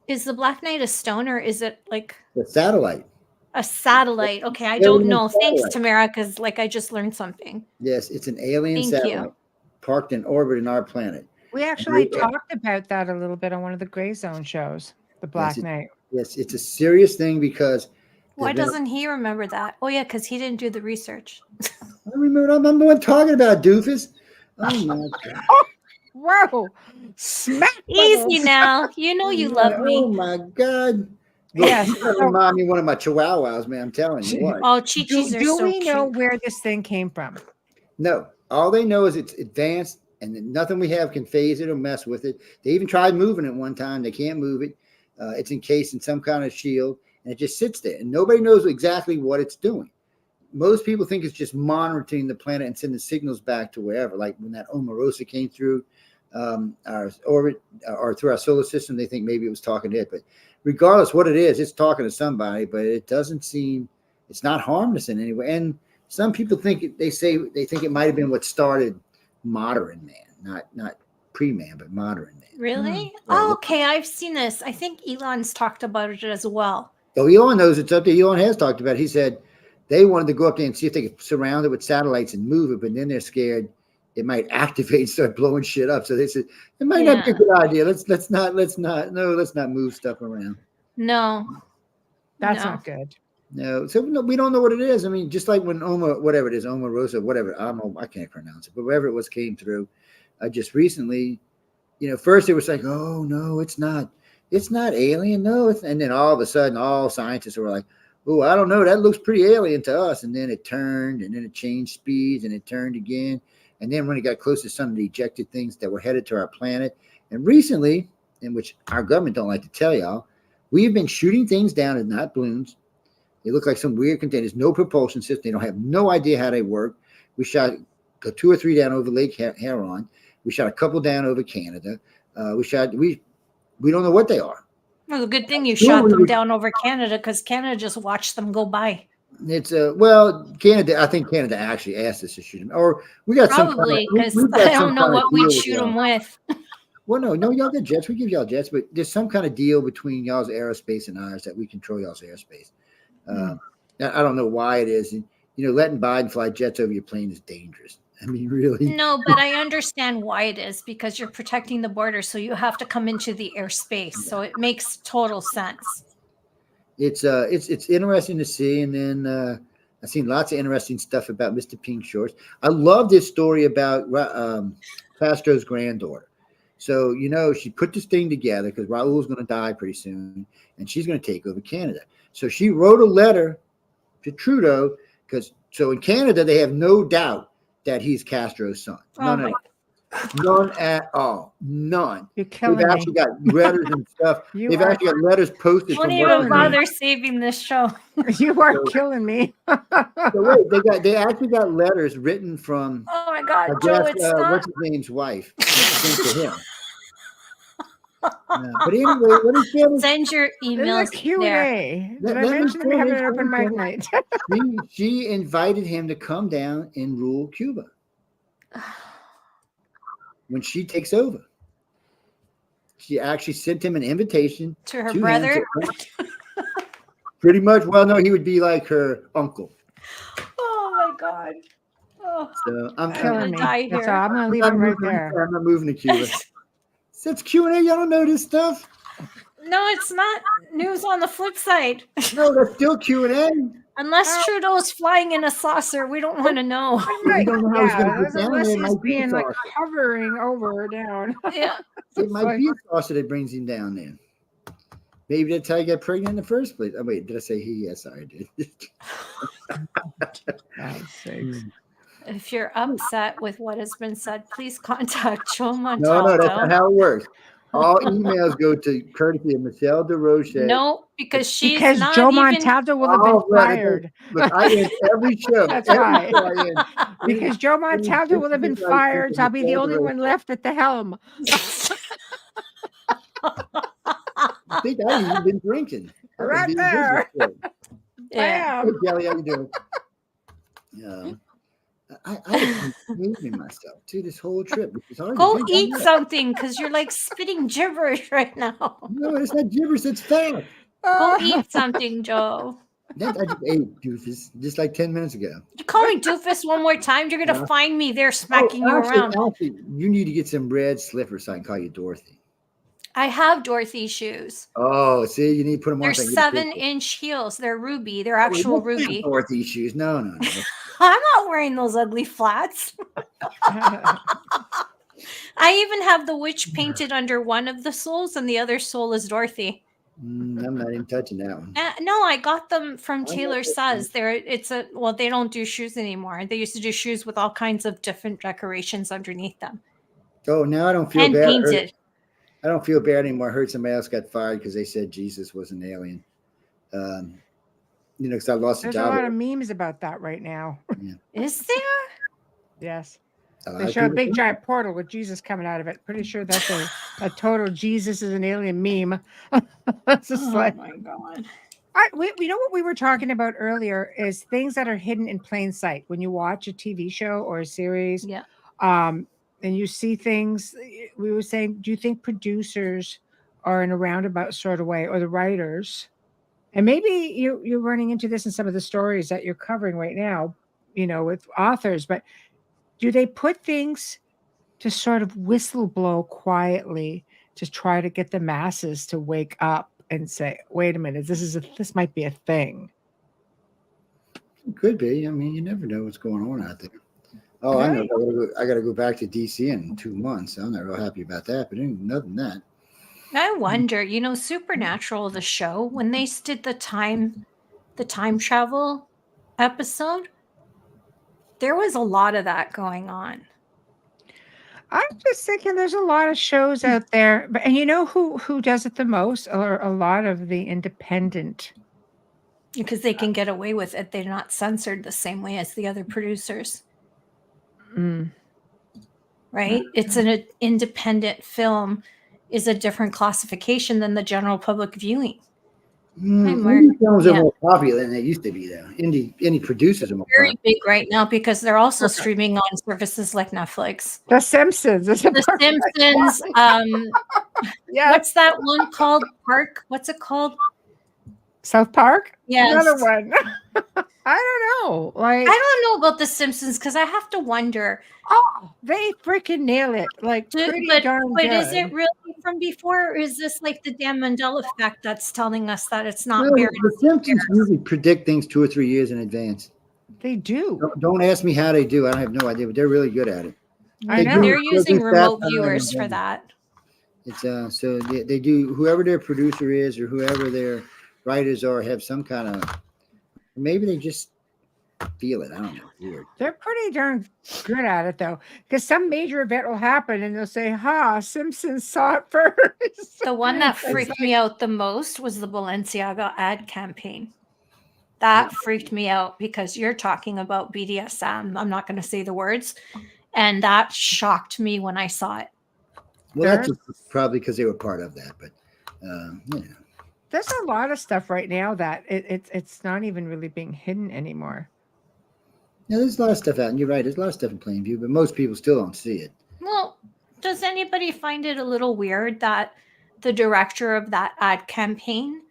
Is the Black Knight a stone, or is it like The satellite. a satellite? Okay, I Alien don't know. Thanks, satellite. Tamara, because like I just learned something. Yes, it's an alien Thank you. satellite parked in orbit in our planet. We actually talked about that a little bit on one of the Gray Zone shows, the Black Knight. Yes, it's a serious thing because Why doesn't he remember that? Oh yeah, because he didn't do the research. I remember what I'm talking about, doofus. Oh my god. Whoa. Smack. Easy now. You know you love Oh me. my god. Yes. You gotta remind me of one of my chihuahuas, man. I'm telling you what. Oh, Chi-Chis are Do so we know cute. where this thing came from? No, all they know is it's advanced and that nothing we have can phase it or mess with it. They even tried moving it one time. They can't move it. It's encased in some kind of shield and it just sits there and nobody knows exactly what it's doing. Most people think it's just monitoring the planet and sending signals back to wherever. Like when that Omarosa came through our orbit or through our solar system, they think maybe it was talking to it. But regardless what it is, it's talking to somebody, but it doesn't seem, it's not harmless in any way. And some people think they think it might have been what started modern man, not pre-man, but modern man. Really? Oh, okay, I've seen this. I think Elon's talked about it as well. So Elon knows it's up there. Elon has talked about it. He said they wanted to go up there and see if they could surround it with satellites and move it, but then they're scared it might activate and start blowing shit up. So they said it might not be a good idea. Let's not move stuff around. No, That's not good. No, so no, we don't know what it is. I mean, just like when Omarosa, whatever, I can't pronounce it, but whatever it was came through, just recently, first it was like, oh no, it's not alien, no, and then all of a sudden, all scientists were like, oh, I don't know, that looks pretty alien to us, and then it turned, and then it changed speeds, and it turned again, and then when it got close to some of the ejected things that were headed to our planet, and recently, in which our government don't like to tell y'all, we've been shooting things down as not balloons. They look like some weird containers, no propulsion system. They don't have no idea how they work. We shot 2 or 3 down over Lake Huron. We shot a couple down over Canada. We don't know what they are. Well, the good thing you shot them down over Canada because Canada just watched them go by. It's Canada. I think Canada actually asked us to shoot them, or we got probably because I don't know what we'd shoot them with. Well, no, y'all get jets. We give y'all jets, but there's some kind of deal between y'all's aerospace and ours that we control y'all's airspace. I don't know why it is. Letting Biden fly jets over your plane is dangerous. I mean, really? No, but I understand why it is because you're protecting the border, so you have to come into the airspace. So it makes total sense. It's interesting to see, and then I've seen lots of interesting stuff about Mr. Pink Shorts. I love this story about Castro's granddaughter. So she put this thing together because Raul's going to die pretty soon, and she's going to take over Canada. So she wrote a letter to Trudeau so in Canada they have no doubt that he's Castro's son. None at all. None. You're killing They've me. actually got letters and stuff. They've actually got letters posted. Don't even bother saving this show. You are killing me. So wait, they actually got letters written from. Oh my God, Joe! It's not. What's his name's wife? Sent to him. But anyway, let me finish. Send your emails Q&A. Did I mention that we have an open mic night? She invited him to come down and rule Cuba when she takes over. She actually sent him an invitation to her brother. Pretty much. Well, no, he would be like her uncle. Oh my God! Oh, so I'm killing me. Die here. That's all. I'm gonna leave him right there. I'm not moving to Cuba. That's Q&A. Y'all don't know this stuff. No, it's not news on the flip side. No, that's still Q&A. Unless Trudeau's flying in a saucer, we don't want to know. We don't know how he's going to get down. Unless It he's might be being a like saucer. hovering over or down. Yeah. It might be a saucer that brings him down there. Maybe that's how you got pregnant in the first place. Oh, wait, did I say he? Yes, I did. If you're upset with what has been said, please contact Joe Montaldo. No, that's not how it works. All emails go to courtesy of Michelle Desrochers. No, because because not Joe even... Montaldo will have been fired. Look, I end every show. That's every right. show I end. Because Joe Montaldo will have been fired, so I'll be the only one left at the helm. I think I've even been drinking. Right there. Yeah. Hey, Kelly, how you doing? I hating myself too this whole trip. Go eat something because you're like spitting gibberish right now. No, it's not gibberish, it's fact. Go eat something, Joe. I just ate doofus just like 10 minutes ago. You call me doofus one more time, you're gonna find me there smacking you around. Actually, you need to get some red slippers so I can call you Dorothy. I have Dorothy shoes. Oh, see, you need to put them They're on. They're 7-inch heels. They're ruby. They're actual ruby. Dorothy shoes. No. I'm not wearing those ugly flats. I even have the witch painted under one of the soles, and the other sole is Dorothy. I'm not even touching that one. No, I got them from Taylor Suz. They don't do shoes anymore. They used to do shoes with all kinds of different decorations underneath them. Oh, now I don't feel and bad. Painted. I don't feel bad anymore. I heard somebody else got fired because they said Jesus was an alien. Because I lost a job. There's a lot of memes about that right now. Yeah. Is there? Yes. They show a big giant portal with Jesus coming out of it. Pretty sure that's a total Jesus is an alien meme. That's just my God. We know what we were talking about earlier is things that are hidden in plain sight. When you watch a TV show or a series, and you see things, we were saying, do you think producers are in a roundabout sort of way, or the writers? And maybe you're running into this in some of the stories that you're covering right now, with authors, but do they put things to sort of whistle blow quietly to try to get the masses to wake up and say, wait a minute, this might be a thing? It could be. I mean, you never know what's going on out there. Oh, I know. I got to go back to DC in 2 months. I'm not real happy about that, but ain't nothing that. I wonder, Supernatural, the show, when they did the time travel episode, there was a lot of that going on. I'm just thinking there's a lot of shows out there, and you know who does it the most, or a lot of the independent, because they can get away with it. They're not censored the same way as the other producers. Right? It's an independent film is a different classification than the general public viewing. Indie films are more popular than they used to be, though. Indie producers are more very big right now because they're also streaming on services like Netflix. The Simpsons. The Simpsons. Yeah. What's that one called? Park? What's it called? South Park? Yes. Another one. I don't know. Like, I don't know about The Simpsons because I have to wonder. Oh, they freaking nail it. Like, pretty darn but good. Is it really from before? Or is this like the Dan Mandela effect that's telling us that it's not No, very the Simpsons usually predict things 2 or 3 years in advance. They do. Don't ask me how they do. I have no idea, but they're really good at it. I know. They're using remote viewers for that. It's so they do. Whoever their producer is or whoever their writers are have some kind of. Maybe they just feel it. I don't know. Weird. They're pretty darn good at it, though, because some major event will happen and they'll say, Simpsons saw it first. The one that freaked me out the most was the Balenciaga ad campaign. That freaked me out because you're talking about BDSM. I'm not going to say the words. And that shocked me when I saw it. Well, that's probably because they were part of that. But, There's a lot of stuff right now that it's not even really being hidden anymore. Yeah, there's a lot of stuff out, and you're right. There's a lot of stuff in plain view, but most people still don't see it. Well, does anybody find it a little weird that the director of that ad campaign,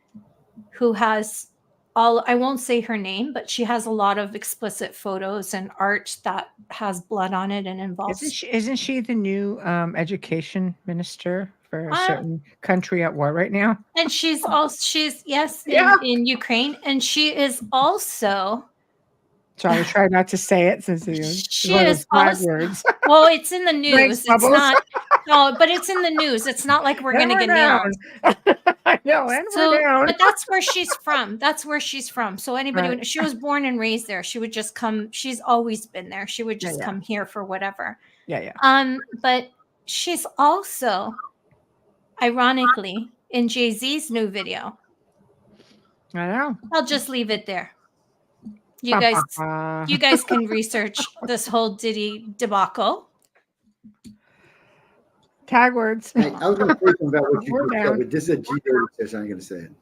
who has I won't say her name, but she has a lot of explicit photos and art that has blood on it and involves. Isn't she the new education minister for a certain country at war right now? And she's in Ukraine, and she is also. Sorry, try not to say it since she is words. Well, it's in the news. It's not. No, but it's in the news. It's not like we're going to get nailed. I know, and we're down. But that's where she's from. That's where she's from. So anybody, she was born and raised there. She would just come. She's always been there. She would just come here for whatever. Yeah. But she's also, ironically, in Jay-Z's new video. I know. I'll just leave it there. You guys can research this whole Diddy debacle. Tag words. Hey, I was going to say something about what you just said, but this is a G-36, so I'm going to say it.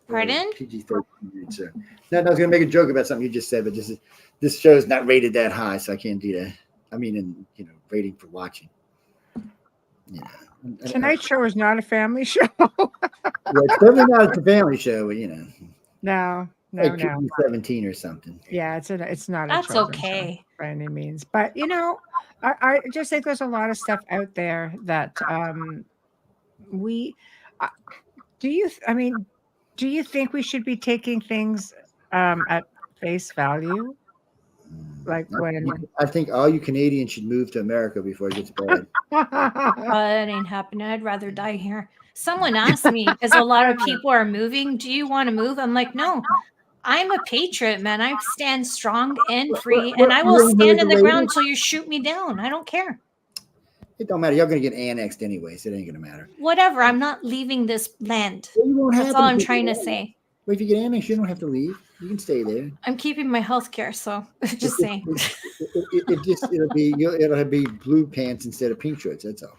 Pardon? PG-13. No, I was going to make a joke about something you just said, but this show is not rated that high, so I can't do that. I mean, rating for watching. Yeah. Tonight's show is not a family show. It's definitely not a family show, but No. Like 17 or something. Yeah, it's not. That's okay by any means, but I just think there's a lot of stuff out there that do you think we should be taking things at face value? Like I think all you Canadians should move to America before it gets bad. That ain't happening. I'd rather die here. Someone asked me, because a lot of people are moving, do you want to move? I'm like, no. I'm a patriot, man. I stand strong and free, and I will stand in the ground until you shoot me down. I don't care. It don't matter. You're going to get annexed anyway, so it ain't going to matter. Whatever. I'm not leaving this land. That's all I'm trying to say. Well, if you get annexed, you don't have to leave. You can stay there. I'm keeping my health care, so just saying. It'll be blue pants instead of pink shorts. That's all.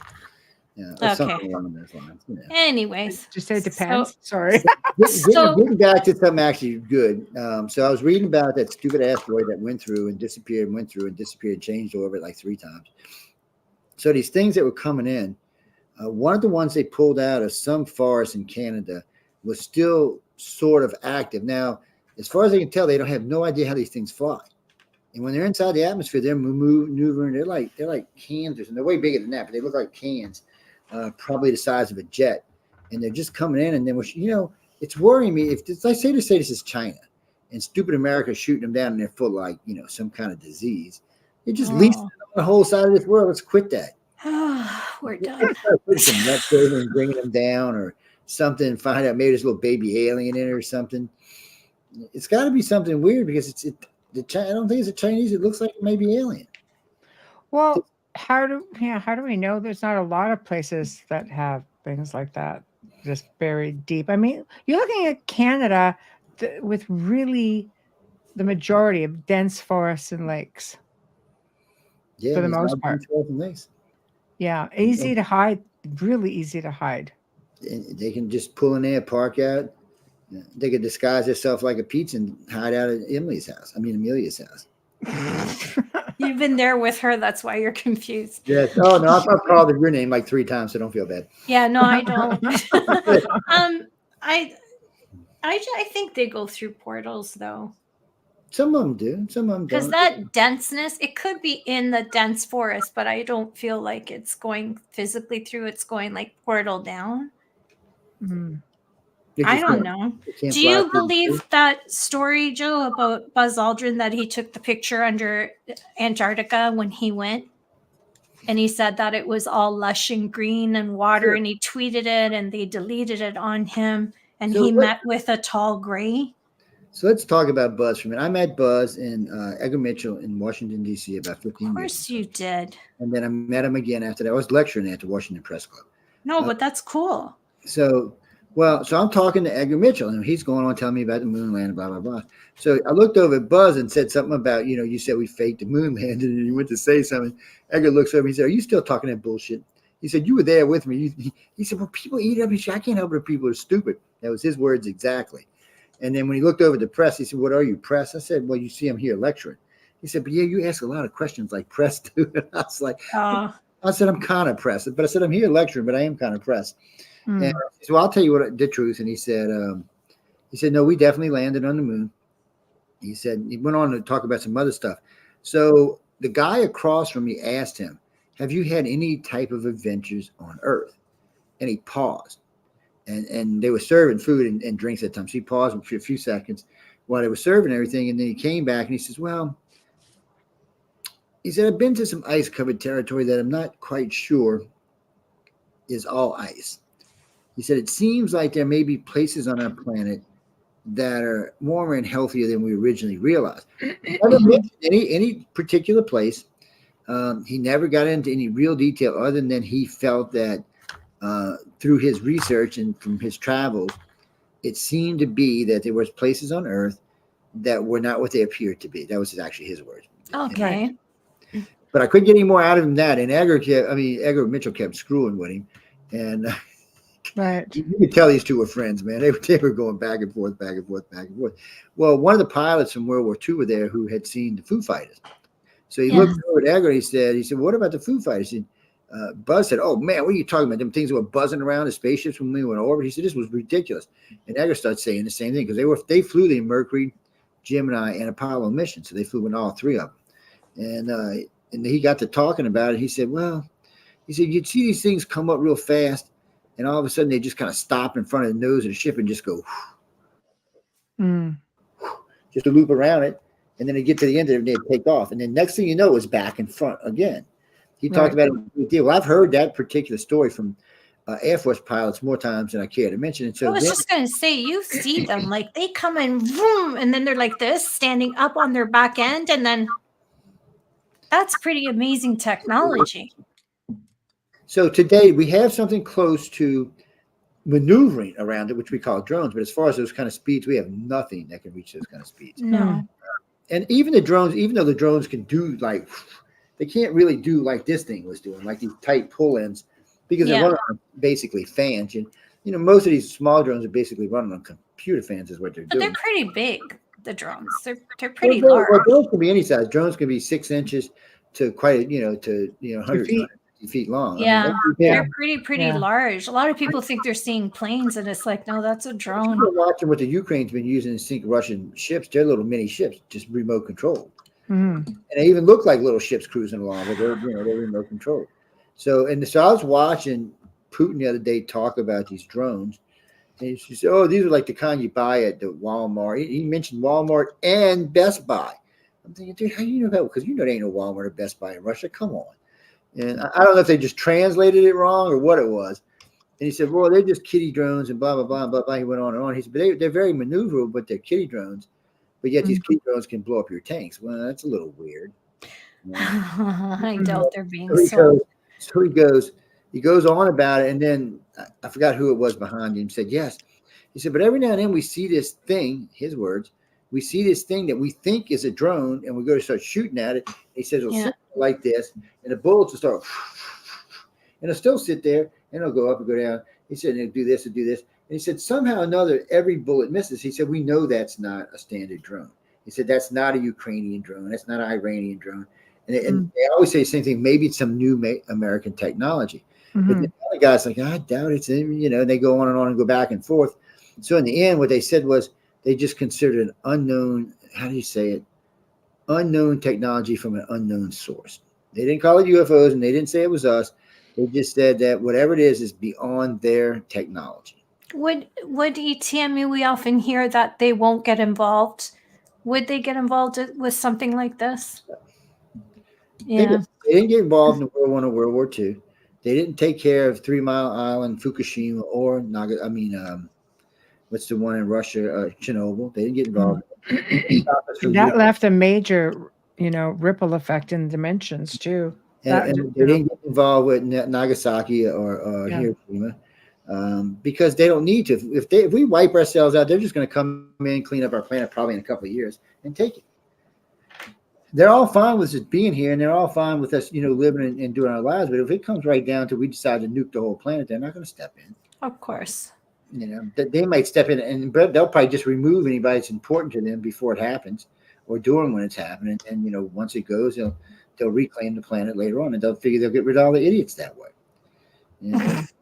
Yeah, okay. Anyways, just say it depends. Sorry. Getting back to something actually good. So I was reading about that stupid asteroid that went through and disappeared, changed orbit like 3 times. So these things that were coming in, one of the ones they pulled out of some forest in Canada was still sort of active. Now, as far as I can tell, they don't have no idea how these things fly. And when they're inside the atmosphere, they're maneuvering. They're like cans, and they're way bigger than that, but they look like cans, probably the size of a jet. And they're just coming in, and then it's worrying me. If I say this is China, and stupid America shooting them down, and they're full of like some kind of disease. They're just leasing on the whole side of this world. Let's quit that. We're done. Put some nuts over and bringing them down, or something. Find out maybe there's a little baby alien in it or something. It's got to be something weird because I don't think it's a Chinese. It looks like maybe alien. Well, how do we know there's not a lot of places that have things like that just buried deep? I mean, you're looking at Canada with really the majority of dense forests and lakes. Yeah, for the most part. Yeah, easy to hide. Really easy to hide. They can just pull in there, park out. They could disguise themselves like a pizza and hide out at Amelia's house. You've been there with her. That's why you're confused. Yes. Oh, no. I've called your name like 3 times, so don't feel bad. Yeah, no, I don't. I think they go through portals, though. Some of them do. Some of them don't. Because that denseness, it could be in the dense forest, but I don't feel like it's going physically through. It's going like portal down. Mm. I don't know. Do you believe that story, Joe, about Buzz Aldrin, that he took the picture under Antarctica when he went? And he said that it was all lush and green and water, and he tweeted it and they deleted it on him. And he met with a tall gray. So let's talk about Buzz for a minute. I met Buzz and Edgar Mitchell in Washington, D.C. about 15 years. Of course you did. And then I met him again after that. I was lecturing at the Washington Press Club. No, but that's cool. So I'm talking to Edgar Mitchell, and he's going on telling me about the moon landing, blah, blah, blah. So I looked over at Buzz and said something about, you said we faked the moon landing, and you went to say something. Edgar looks over and he said, are you still talking that bullshit? He said, you were there with me. He said, well, people eat up. He said, I can't help it if people are stupid. That was his words exactly. And then when he looked over at the press, he said, what are you, press? I said, well, you see, I'm here lecturing. He said, but yeah, you ask a lot of questions like press do. And I was like, I said, I'm kind of pressed. But I said, I'm here lecturing, but I am kind of pressed. And he said, well, I'll tell you the truth. And he said, no, we definitely landed on the moon. He said, he went on to talk about some other stuff. So the guy across from me asked him, have you had any type of adventures on Earth? And he paused. And they were serving food and drinks at the time. So he paused for a few seconds while they were serving everything. And then he came back and he says, well, he said, I've been to some ice-covered territory that I'm not quite sure is all ice. He said, it seems like there may be places on our planet that are warmer and healthier than we originally realized. He never mentioned any particular place. He never got into any real detail other than he felt that through his research and from his travels, it seemed to be that there was places on Earth that were not what they appeared to be. That was actually his words. Okay. But I couldn't get any more out of him than that. And Edgar Mitchell kept screwing with him. And right. You could tell these two were friends, man. They were going back and forth, back and forth, back and forth. Well, one of the pilots from World War II were there who had seen the Foo Fighters. So he looked over at Edgar and he said, what about the Foo Fighters? And Buzz said, oh, man, what are you talking about? Them things that were buzzing around the spaceships when we went over. He said, this was ridiculous. And Edgar started saying the same thing because they flew the Mercury, Gemini, and Apollo mission. So they flew in all 3 of them. And he got to talking about it. He said, you'd see these things come up real fast, and all of a sudden they just kind of stop in front of the nose of the ship and just go, just to loop around it. And then they get to the end of it and they take off. And then next thing you know, it's back in front again. He talked about it a good deal. Well, I've heard that particular story from Air Force pilots more times than I care to mention it. So I was just going to say, you see them like they come in, vroom, and then they're like this, standing up on their back end, and then that's pretty amazing technology. So today we have something close to maneuvering around it, which we call drones. But as far as those kind of speeds, we have nothing that can reach those kind of speeds. No. And even the drones, even though the drones can do they can't really do like this thing was doing, like these tight pull-ins, because they're running on basically fans. And most of these small drones are basically running on computer fans, is what they're doing. But they're pretty big. The drones, they're pretty large. Well, drones can be any size. Drones can be 6 inches to quite, to 150 feet long. Yeah, they're pretty large. A lot of people think they're seeing planes, and it's like, no, that's a drone. We're watching what the Ukraine's been using to sink Russian ships. They're little mini ships, just remote controlled. Mm-hmm. And they even look like little ships cruising along, but they're remote controlled. So I was watching Putin the other day talk about these drones, and she said, "Oh, these are like the kind you buy at the Walmart." He mentioned Walmart and Best Buy. I'm thinking, dude, how do you know that? Because there ain't no Walmart or Best Buy in Russia. Come on. And I don't know if they just translated it wrong or what it was. And he said, "Well, they're just kiddie drones and blah blah blah blah blah." He went on and on. He said, "But they're very maneuverable, but they're kiddie drones. But yet these kiddie drones can blow up your tanks." Well, that's a little weird. I doubt they're being So sold. he goes on about it, and then I forgot who it was behind him. Said yes. He said, but every now and then we see this thing. His words. We see this thing that we think is a drone, and we go to start shooting at it. He says it'll sit like this, and the bullets will start, and it'll still sit there, and it'll go up and go down. He said it'll do this and do this. And he said somehow or another every bullet misses. He said we know that's not a standard drone. He said that's not a Ukrainian drone. That's not an Iranian drone. And they always say the same thing. Maybe it's some new American technology. Mm-hmm. But the other guy's like, I doubt it's, and they go on and go back and forth. So in the end, what they said was they just considered an unknown, how do you say it? Unknown technology from an unknown source. They didn't call it UFOs, and they didn't say it was us. They just said that whatever it is beyond their technology. Would ETMU, we often hear that they won't get involved. Would they get involved with something like this? Yeah. They didn't get involved in World War I or World War II. They didn't take care of 3 Mile Island, Fukushima, or what's the one in Russia, Chernobyl. They didn't get involved. That left a major, ripple effect in dimensions too. And they didn't get involved with Nagasaki or Hiroshima because they don't need to. If we wipe ourselves out, they're just going to come in, clean up our planet probably in a couple of years and take it. They're all fine with us being here, and they're all fine with us, living and doing our lives. But if it comes right down to we decide to nuke the whole planet, they're not going to step in. Of course. They might step in, and they'll probably just remove anybody that's important to them before it happens, or during when it's happening. And once it goes, they'll reclaim the planet later on, and they'll figure they'll get rid of all the idiots that way.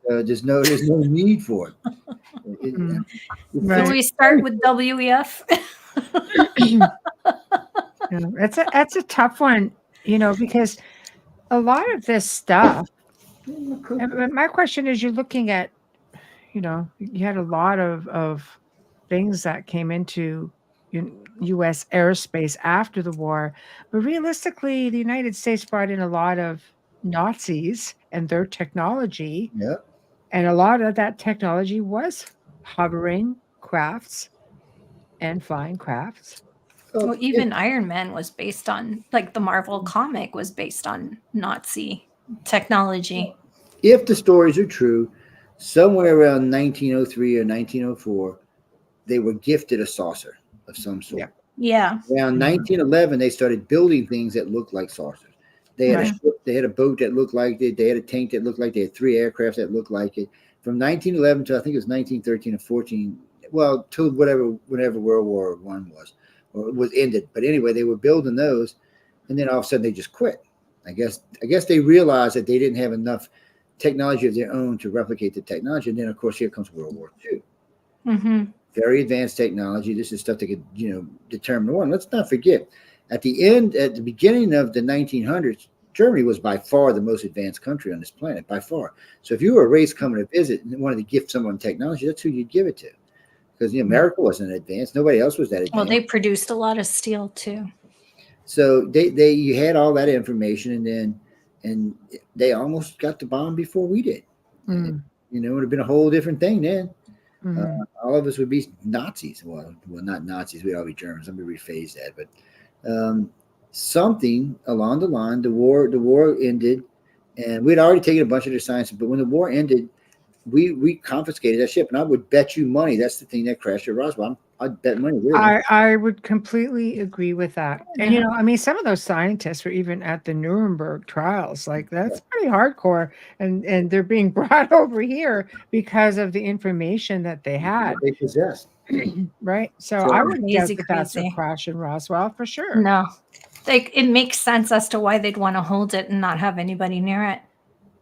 There's no need for it. Right. So we start with WEF. That's a tough one, because a lot of this stuff. My question is, you're looking at, you had a lot of things that came into U.S. airspace after the war, but realistically, the United States brought in a lot of Nazis and their technology, and a lot of that technology was hovering crafts and flying crafts. Well, even Iron Man was based on, like the Marvel comic was based on Nazi technology. If the stories are true, somewhere around 1903 or 1904, they were gifted a saucer of some sort. Yeah. Around 1911, they started building things that looked like saucers. They had a ship, they had a boat that looked like it. They had a tank that looked like it. They had 3 aircraft that looked like it. From 1911 to I think it was 1913 or 14, well, till whenever World War I was ended. But anyway, they were building those, and then all of a sudden they just quit. I guess they realized that they didn't have enough technology of their own to replicate the technology. And then of course here comes World War II. Mm-hmm. Very advanced technology. This is stuff that could determine war. And let's not forget, at the beginning of the 1900s, Germany was by far the most advanced country on this planet, by far. So if you were a race coming to visit and wanted to gift someone technology, that's who you'd give it to. Because America wasn't advanced. Nobody else was that advanced. Well, they produced a lot of steel too. So you had all that information, and they almost got the bomb before we did. It would have been a whole different thing then. All of us would be Nazis. Well, not Nazis. We'd all be Germans. Let me rephrase that. But something along the line, the war ended, and we'd already taken a bunch of their science. But when the war ended, we confiscated that ship, and I would bet you money that's the thing that crashed at Roswell. I'd bet money. I would completely agree with that. And some of those scientists were even at the Nuremberg trials. Like that's pretty hardcore, and they're being brought over here because of the information that they had. They possessed. Right. So I wouldn't guess that that's a crash in Roswell for sure. No, it makes sense as to why they'd want to hold it and not have anybody near it.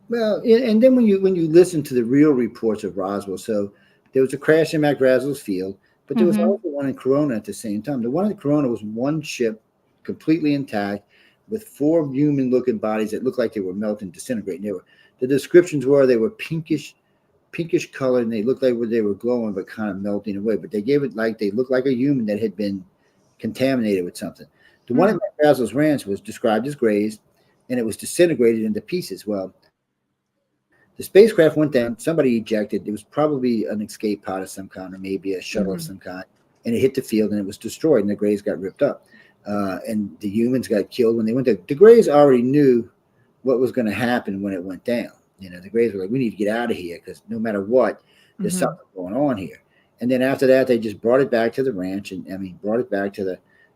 Well, and then when you listen to the real reports of Roswell, so there was a crash in McGrazel's field, but there was also one in Corona at the same time. The one in Corona was one ship completely intact, with 4 human-looking bodies that looked like they were melting, disintegrating. The descriptions were they were pinkish color, and they looked like they were glowing, but kind of melting away. But they gave it like they looked like a human that had been contaminated with something. The one at Basil's Ranch was described as grays, and it was disintegrated into pieces. Well, the spacecraft went down. Somebody ejected. It was probably an escape pod of some kind, or maybe a shuttle of some kind, and it hit the field, and it was destroyed, and the grays got ripped up. And the humans got killed when they went there. The grays already knew what was going to happen when it went down. You know, the grays were like, we need to get out of here because no matter what, there's something going on here. And then after that, they just brought it back to the ranch, and brought it back to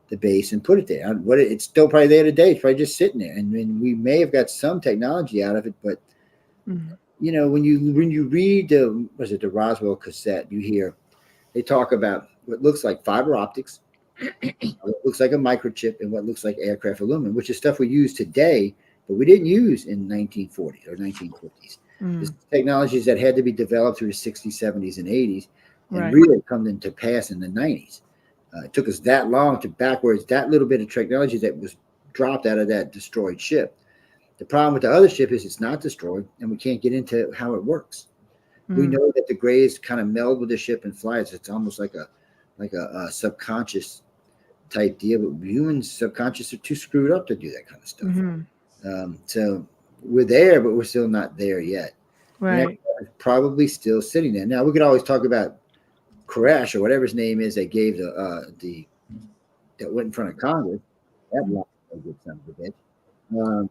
the base and put it there. It's still probably there today. It's probably just sitting there. And we may have got some technology out of it, but you know, when you read the Roswell cassette, you hear they talk about what looks like fiber optics, what looks like a microchip, and what looks like aircraft aluminum, which is stuff we use today, but we didn't use in 1940s or 1950s. This technologies that had to be developed through the 60s, 70s, and 80s, and really come into pass in the 90s. It took us that long to backwards that little bit of technology that was dropped out of that destroyed ship. The problem with the other ship is it's not destroyed, and we can't get into how it works. We know that the grays kind of meld with the ship and fly. It's almost like a subconscious type deal, but humans' subconscious are too screwed up to do that kind of stuff. So we're there, but we're still not there yet. Right. Probably still sitting there. Now we could always talk about Koresh or whatever his name is that gave that went in front of Congress. That was a good son of a bitch.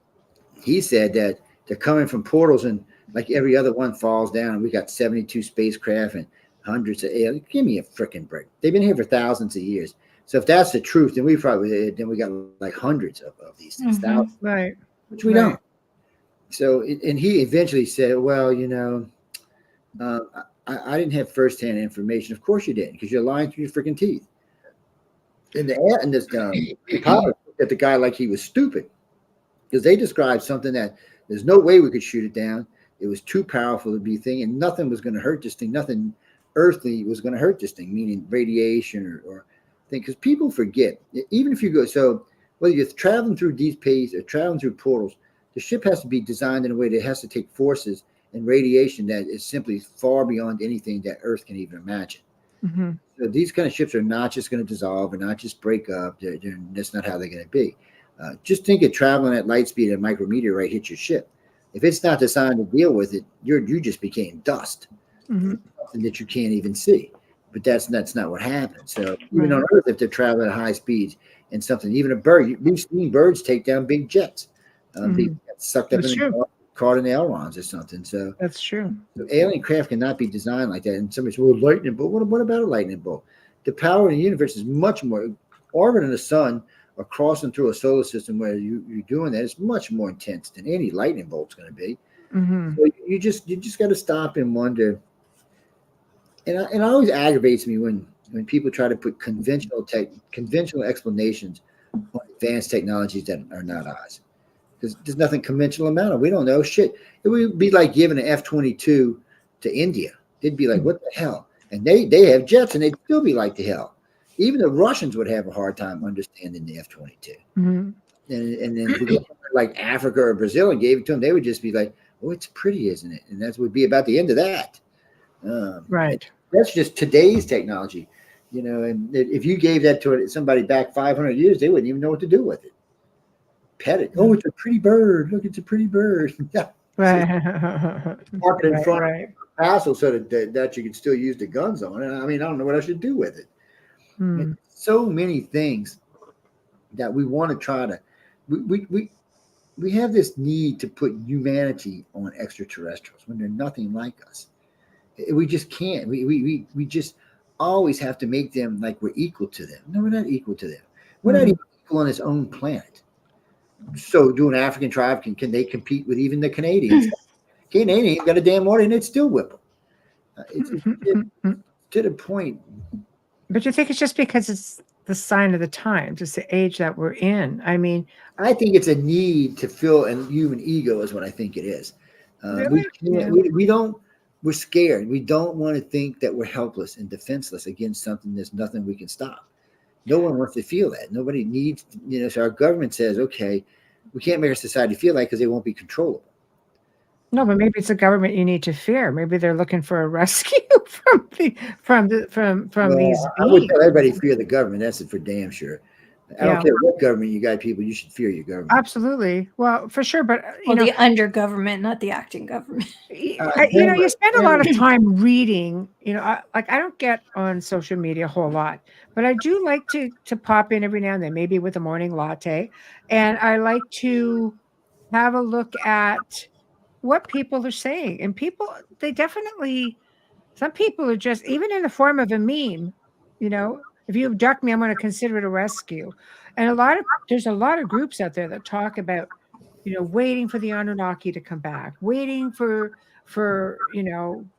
He said that they're coming from portals, and like every other one falls down, and we got 72 spacecraft and hundreds of aliens. Give me a freaking break. They've been here for thousands of years. So if that's the truth, then we got like hundreds of these things, thousands, which we don't. So, and he eventually said, well, you know, I didn't have firsthand information. Of course you didn't, because you're lying through your freaking teeth. And this pilot looked at the guy like he was stupid, because they described something that there's no way we could shoot it down. It was too powerful to be a thing, and nothing was going to hurt this thing. Nothing earthly was going to hurt this thing, meaning radiation or thing. Because people forget, even if you go, so whether you're traveling through deep space or traveling through portals, the ship has to be designed in a way that has to take forces and radiation that is simply far beyond anything that Earth can even imagine. So these kind of ships are not just going to dissolve or not just break up. That's not how they're going to be. Just think of traveling at light speed, a micrometeorite hits your ship. If it's not designed to deal with it, you just became dust, something that you can't even see. But that's not what happens. So even on Earth, if they're traveling at high speeds and something, even a bird, we've seen birds take down big jets, being sucked up caught in ailerons or something. So that's true. So alien craft cannot be designed like that. And somebody says, well, lightning bolt. What about a lightning bolt? The power in the universe is much more orbiting the sun or crossing through a solar system where you're doing that is much more intense than any lightning bolt's going to be. So you just got to stop and wonder. And it always aggravates me when people try to put conventional explanations on advanced technologies that are not ours. Because there's nothing conventional about it. We don't know shit. It would be like giving an F-22 to India. They'd be like, what the hell? And they have jets, and they'd still be like the hell. Even the Russians would have a hard time understanding the F-22. And then if we go like Africa or Brazil and gave it to them, they would just be like, oh, it's pretty, isn't it? And that would be about the end of that. That's just today's technology. You know, and if you gave that to somebody back 500 years, they wouldn't even know what to do with it. Pet it. Oh, it's a pretty bird. Look, it's a pretty bird. Park it in front of the castle so that you can still use the guns on it. I mean, I don't know what I should do with it. So many things that we want to try to. We have this need to put humanity on extraterrestrials when they're nothing like us. We just can't. We just always have to make them like we're equal to them. No, we're not equal to them. We're not even equal on this own planet. So do an African tribe, can they compete with even the Canadians? Canadians got a damn water and it's still whip them. It's to the point. But you think it's just because it's the sign of the times, it's the age that we're in? I mean, I think it's a need to fill a human ego is what I think it is. Really? We're scared. We don't want to think that we're helpless and defenseless against something. There's nothing we can stop. No one wants to feel that. Nobody needs, so our government says, okay, we can't make our society feel like because they won't be controllable. No, but maybe it's a government you need to fear. Maybe they're looking for a rescue from these I would beings. tell everybody fear the government. That's it for damn sure. I don't Yeah. care what government you got, people. You should fear your government. Absolutely. Well, for sure, but the under government, not the acting government. you spend a lot of time reading. I don't get on social media a whole lot, but I do like to pop in every now and then, maybe with a morning latte, and I like to have a look at what people are saying. And people, some people are just, even in the form of a meme, if you abduct me, I'm going to consider it a rescue. And there's a lot of groups out there that talk about, waiting for the Anunnaki to come back, waiting for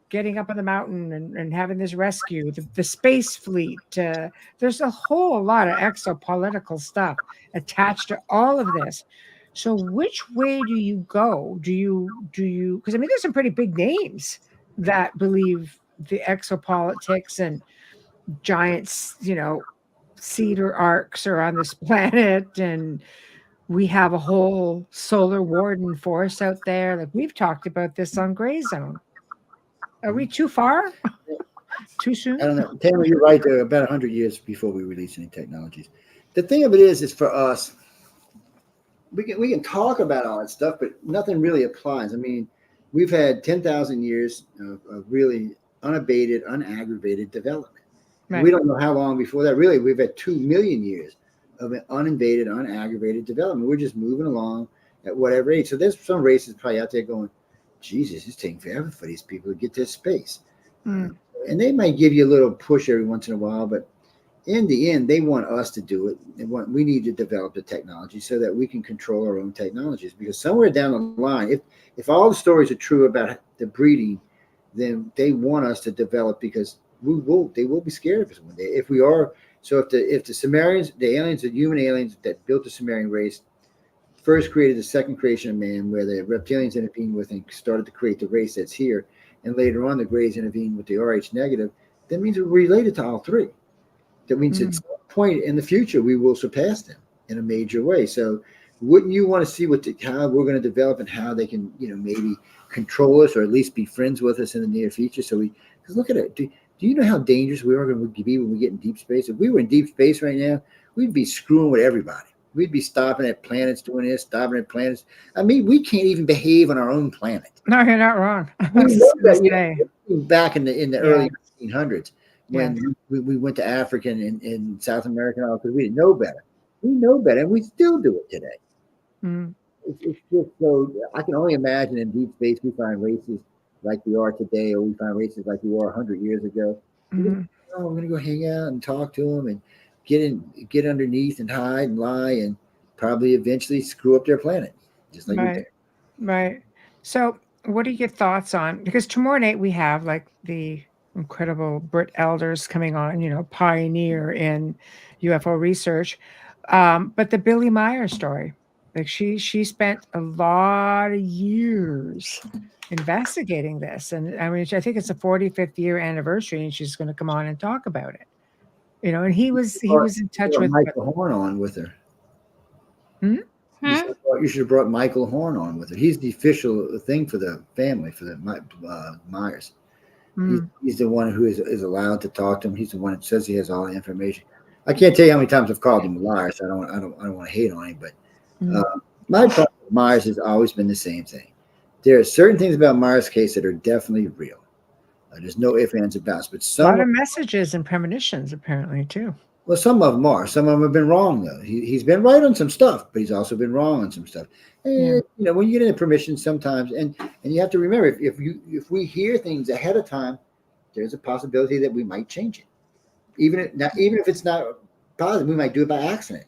getting up on the mountain and having this rescue, the space fleet. There's a whole lot of exopolitical stuff attached to all of this. So which way do you go? Do you, because there's some pretty big names that believe the exopolitics and giants, cedar arcs are on this planet, and we have a whole solar warden force out there. Like we've talked about this on Gray Zone. Are we too far? Too soon? I don't know. Tamara, you're right there. About 100 years before we release any technologies. The thing of it is for us, we can talk about all that stuff, but nothing really applies. We've had 10,000 years of really unabated, unaggravated development. Right. We don't know how long before that. Really, we've had 2 million years of an uninvaded, unaggravated development. We're just moving along at whatever age. So there's some races probably out there going, Jesus, it's taking forever for these people to get to space. And they might give you a little push every once in a while, but in the end, they want us to do it. We need to develop the technology so that we can control our own technologies. Because somewhere down the line, if all the stories are true about the breeding, then they want us to develop, because they will be scared of us one day. If we are, so if the Sumerians, the aliens, the human aliens that built the Sumerian race, first created the second creation of man, where the reptilians intervened with and started to create the race that's here, and later on the Greys intervened with the RH negative, that means we're related to all three. That means at some point in the future, we will surpass them in a major way. So wouldn't you want to see how we're going to develop and how they can, maybe control us or at least be friends with us in the near future? Because look at it. Do you know how dangerous we are going to be when we get in deep space? If we were in deep space right now, we'd be screwing with everybody. We'd be stopping at planets doing this, stopping at planets. We can't even behave on our own planet. No, you're not wrong. Back in the early 1900s. When we went to Africa and South America, because we didn't know better. We know better, and we still do it today. It's just so, I can only imagine in deep space we find races like we are today, or we find races like we were 100 years ago. We're going to go hang out and talk to them and get underneath and hide and lie and probably eventually screw up their planet, just like we did. Right. So what are your thoughts on, because tomorrow night we have like the incredible Britt Elders coming on, pioneer in UFO research. But the Billy Meyer story, like she spent a lot of years investigating this. And I think it's the 45th year anniversary, and she's going to come on and talk about it. And he was in touch with Michael Horn on with her. You should have brought Michael Horn on with her. He's the official thing for the family, for the Myers. He's the one who is allowed to talk to him. He's the one that says he has all the information. I can't tell you how many times I've called him a liar, so I don't want to hate on him. But my problem with Myers has always been the same thing. There are certain things about Myers' case that are definitely real. There's no ifs, ands, or buts. But a lot of messages and premonitions, apparently, too. Well, some of them are. Some of them have been wrong, though. He's been right on some stuff, but he's also been wrong on some stuff. And when you get into permission, sometimes, and you have to remember, if we hear things ahead of time, there's a possibility that we might change it. Even if it's not positive, we might do it by accident.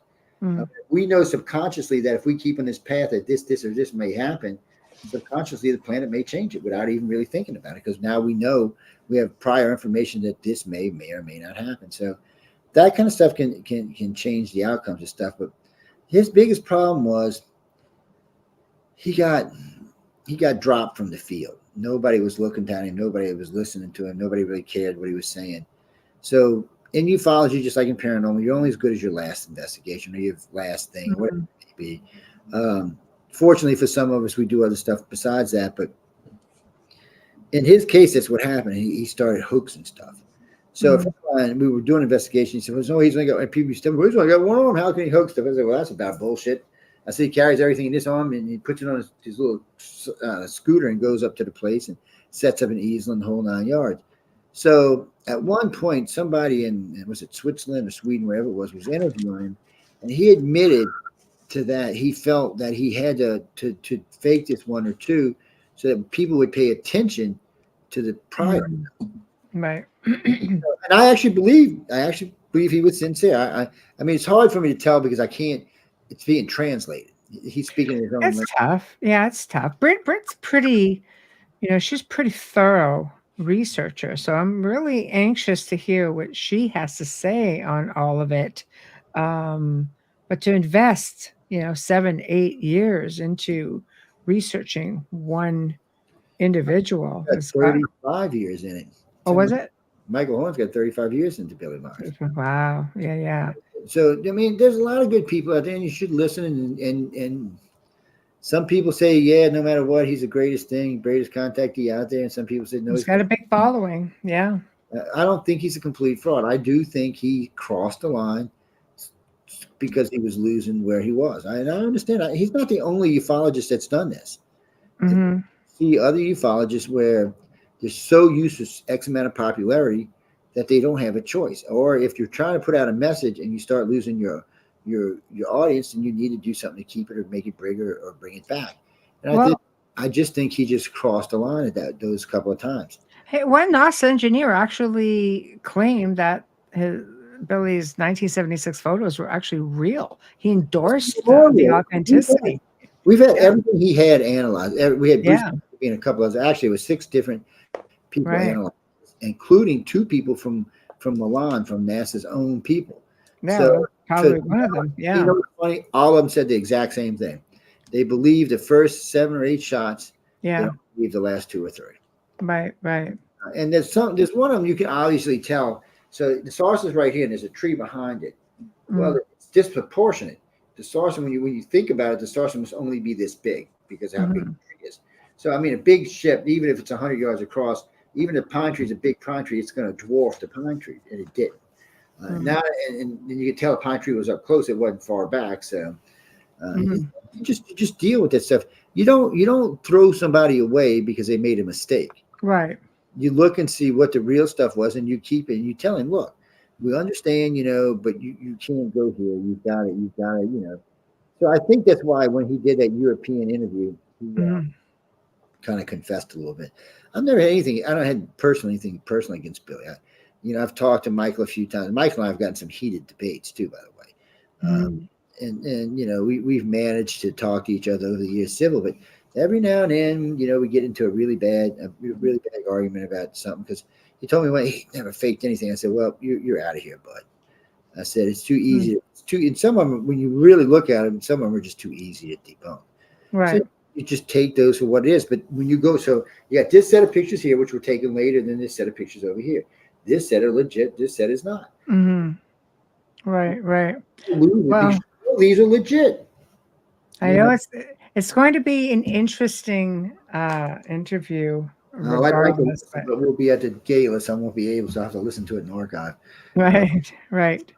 We know subconsciously that if we keep on this path, that this or this may happen. Subconsciously, the planet may change it without even really thinking about it, because now we know, we have prior information that this may or may not happen. So that kind of stuff can change the outcomes of stuff. But his biggest problem was he got dropped from the field. Nobody was looking at him. Nobody was listening to him. Nobody really cared what he was saying. So in ufology, just like in paranormal, you're only as good as your last investigation or your last thing, Mm-hmm. whatever it may be. Fortunately for some of us, we do other stuff besides that. But in his case, that's what happened. He started hoaxing stuff. So if we were doing an investigation, he said, well, no, he's only got, and people said, well, he's only got one arm. How can he hoax stuff? I said, well, that's about bullshit. I said, he carries everything in this arm and he puts it on his little scooter and goes up to the place and sets up an easel and the whole 9 yards. So at one point, somebody in, was it Switzerland or Sweden, wherever it was interviewing him, and he admitted to that he felt that he had to fake this one or two so that people would pay attention to the prior. Right. And I actually believe he was sincere. I mean, it's hard for me to tell because I can't. It's being translated. He's speaking his own It's language. tough. Yeah, it's tough. Brit's pretty, she's pretty thorough researcher. So I'm really anxious to hear what she has to say on all of it. But to invest, 7, 8 years into researching one individual Got is 35 years in it. oh, was it? Michael Horn's got 35 years into Billy Mars. Wow. Yeah. So I mean, there's a lot of good people out there, and you should listen. And some people say, yeah, no matter what, he's the greatest thing, greatest contactee out there. And some people say, no, He's got a big following. Yeah. I don't think he's a complete fraud. I do think he crossed the line because he was losing where he was. I understand. He's not the only ufologist that's done this. Mm-hmm. See other ufologists where they're so used to X amount of popularity that they don't have a choice. Or if you're trying to put out a message and you start losing your audience, then you need to do something to keep it or make it bigger or bring it back. And I just think he just crossed the line at those couple of times. Hey, one NASA engineer actually claimed that Billy's 1976 photos were actually real. He endorsed the authenticity. We've had everything he had analyzed. We had Bruce and a couple of others. Actually, it was 6 different people analyzed, including 2 people from Milan, from NASA's own people. Yeah, so, probably one of them. Yeah. You know what's funny? All of them said the exact same thing. They believe the first 7 or 8 shots. Yeah. They don't believe the last 2 or 3. Right. And there's one of them you can obviously tell. So the source is right here, and there's a tree behind it. Well, it's disproportionate. The saucer, when you think about it, the saucer must only be this big because of how big the tree is. So, I mean, a big ship, even if it's 100 yards across, even if pine tree is a big pine tree, it's going to dwarf the pine tree, and it didn't. Now, and you could tell the pine tree was up close; it wasn't far back. So, you just deal with that stuff. You don't throw somebody away because they made a mistake. Right. You look and see what the real stuff was, and you keep it. And you tell him, look. We understand, but you can't go here. You've got it, So I think that's why when he did that European interview, he kind of confessed a little bit. I've never had anything. I don't have anything personally against Billy. I've talked to Michael a few times. Michael and I have gotten some heated debates too, by the way. And we've managed to talk to each other over the years, civil, but every now and then, we get into a really bad argument about something because he told me he never faked anything. I said, well, you're out of here, bud. I said, it's too easy. And some of them, when you really look at them, some of them are just too easy to debunk. Right. So you just take those for what it is. But when you go, so you got this set of pictures here, which were taken later, and then this set of pictures over here. This set are legit. This set is not. Right. Well, these are legit. I know it's going to be an interesting interview. Oh, I'd like to listen, but we'll be at the gala, so I won't be able to. I have to listen to it in archive. Right.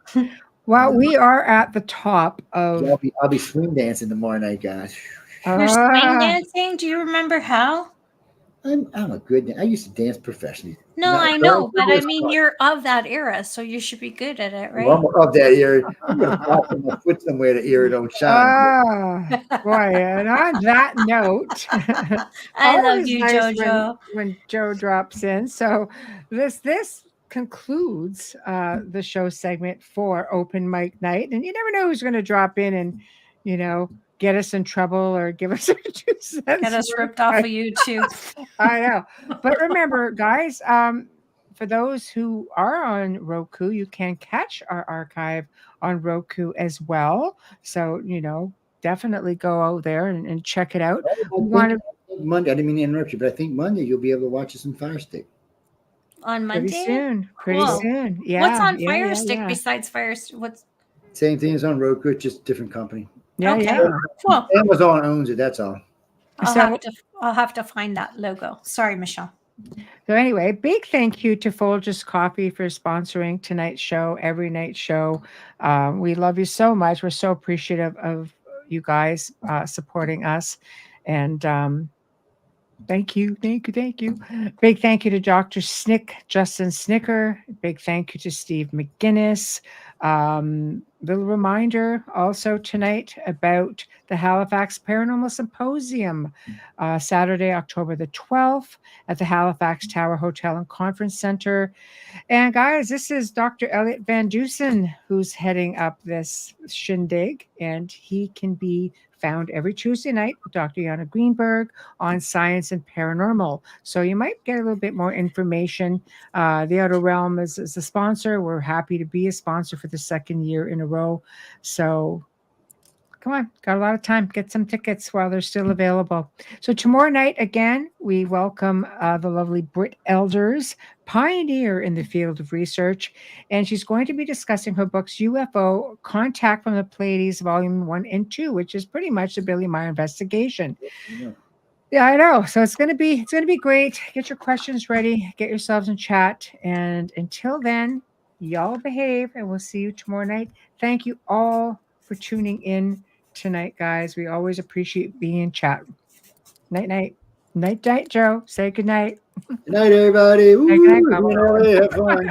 Well, we are at the top of. I'll be swing dancing tomorrow night, guys. You're swing dancing? Do you remember how? I'm a good. I used to dance professionally. No, I know, but I mean, you're of that era, so you should be good at it, right? Well, I'm of that era. I'm gonna pop my foot somewhere the era don't shine. Boy, and on that note, I love you, JoJo. When Joe drops in, so this concludes the show segment for Open Mic Night, and you never know who's going to drop in and get us in trouble or give us 2 cents. Get us ripped off of YouTube. I know. But remember, guys, for those who are on Roku, you can catch our archive on Roku as well. So, definitely go out there and check it out. Monday, I didn't mean to interrupt you, but I think Monday you'll be able to watch us in Fire Stick. on Monday? Pretty soon. Pretty Cool. soon. Yeah. What's on yeah, Fire yeah, Stick yeah. besides Fire Stick? What's Same thing as on Roku, just different company. Yeah, okay? yeah. Cool. Amazon owns it. That's all. I'll have to find that logo. Sorry, Michelle. So anyway, big thank you to Folgers Coffee for sponsoring tonight's show, every night show. We love you so much. We're so appreciative of you guys supporting us. And thank you. Big thank you to Dr. Justin Snicker. Big thank you to Steve McGinnis. Little reminder also tonight about the Halifax Paranormal Symposium, Saturday, October the 12th at the Halifax Tower Hotel and Conference Center. And guys, this is Dr. Elliot Van Dusen who's heading up this shindig, and he can be found every Tuesday night with Dr. Yana Greenberg on Science and Paranormal. So you might get a little bit more information. The Outer Realm is a sponsor. We're happy to be a sponsor for the second year in a row. So come on, got a lot of time. Get some tickets while they're still available. So tomorrow night, again, we welcome the lovely Britt Elders, pioneer in the field of research. And she's going to be discussing her books, UFO, Contact from the Pleiades, Volume 1 and 2, which is pretty much the Billy Meyer investigation. Yeah, I know. So it's gonna be great. Get your questions ready, get yourselves in chat. And until then, y'all behave, and we'll see you tomorrow night. Thank you all for tuning in tonight, guys. We always appreciate being in chat. Night, Joe. Say good night. Good night, everybody. Good night, Mama. Really have fun.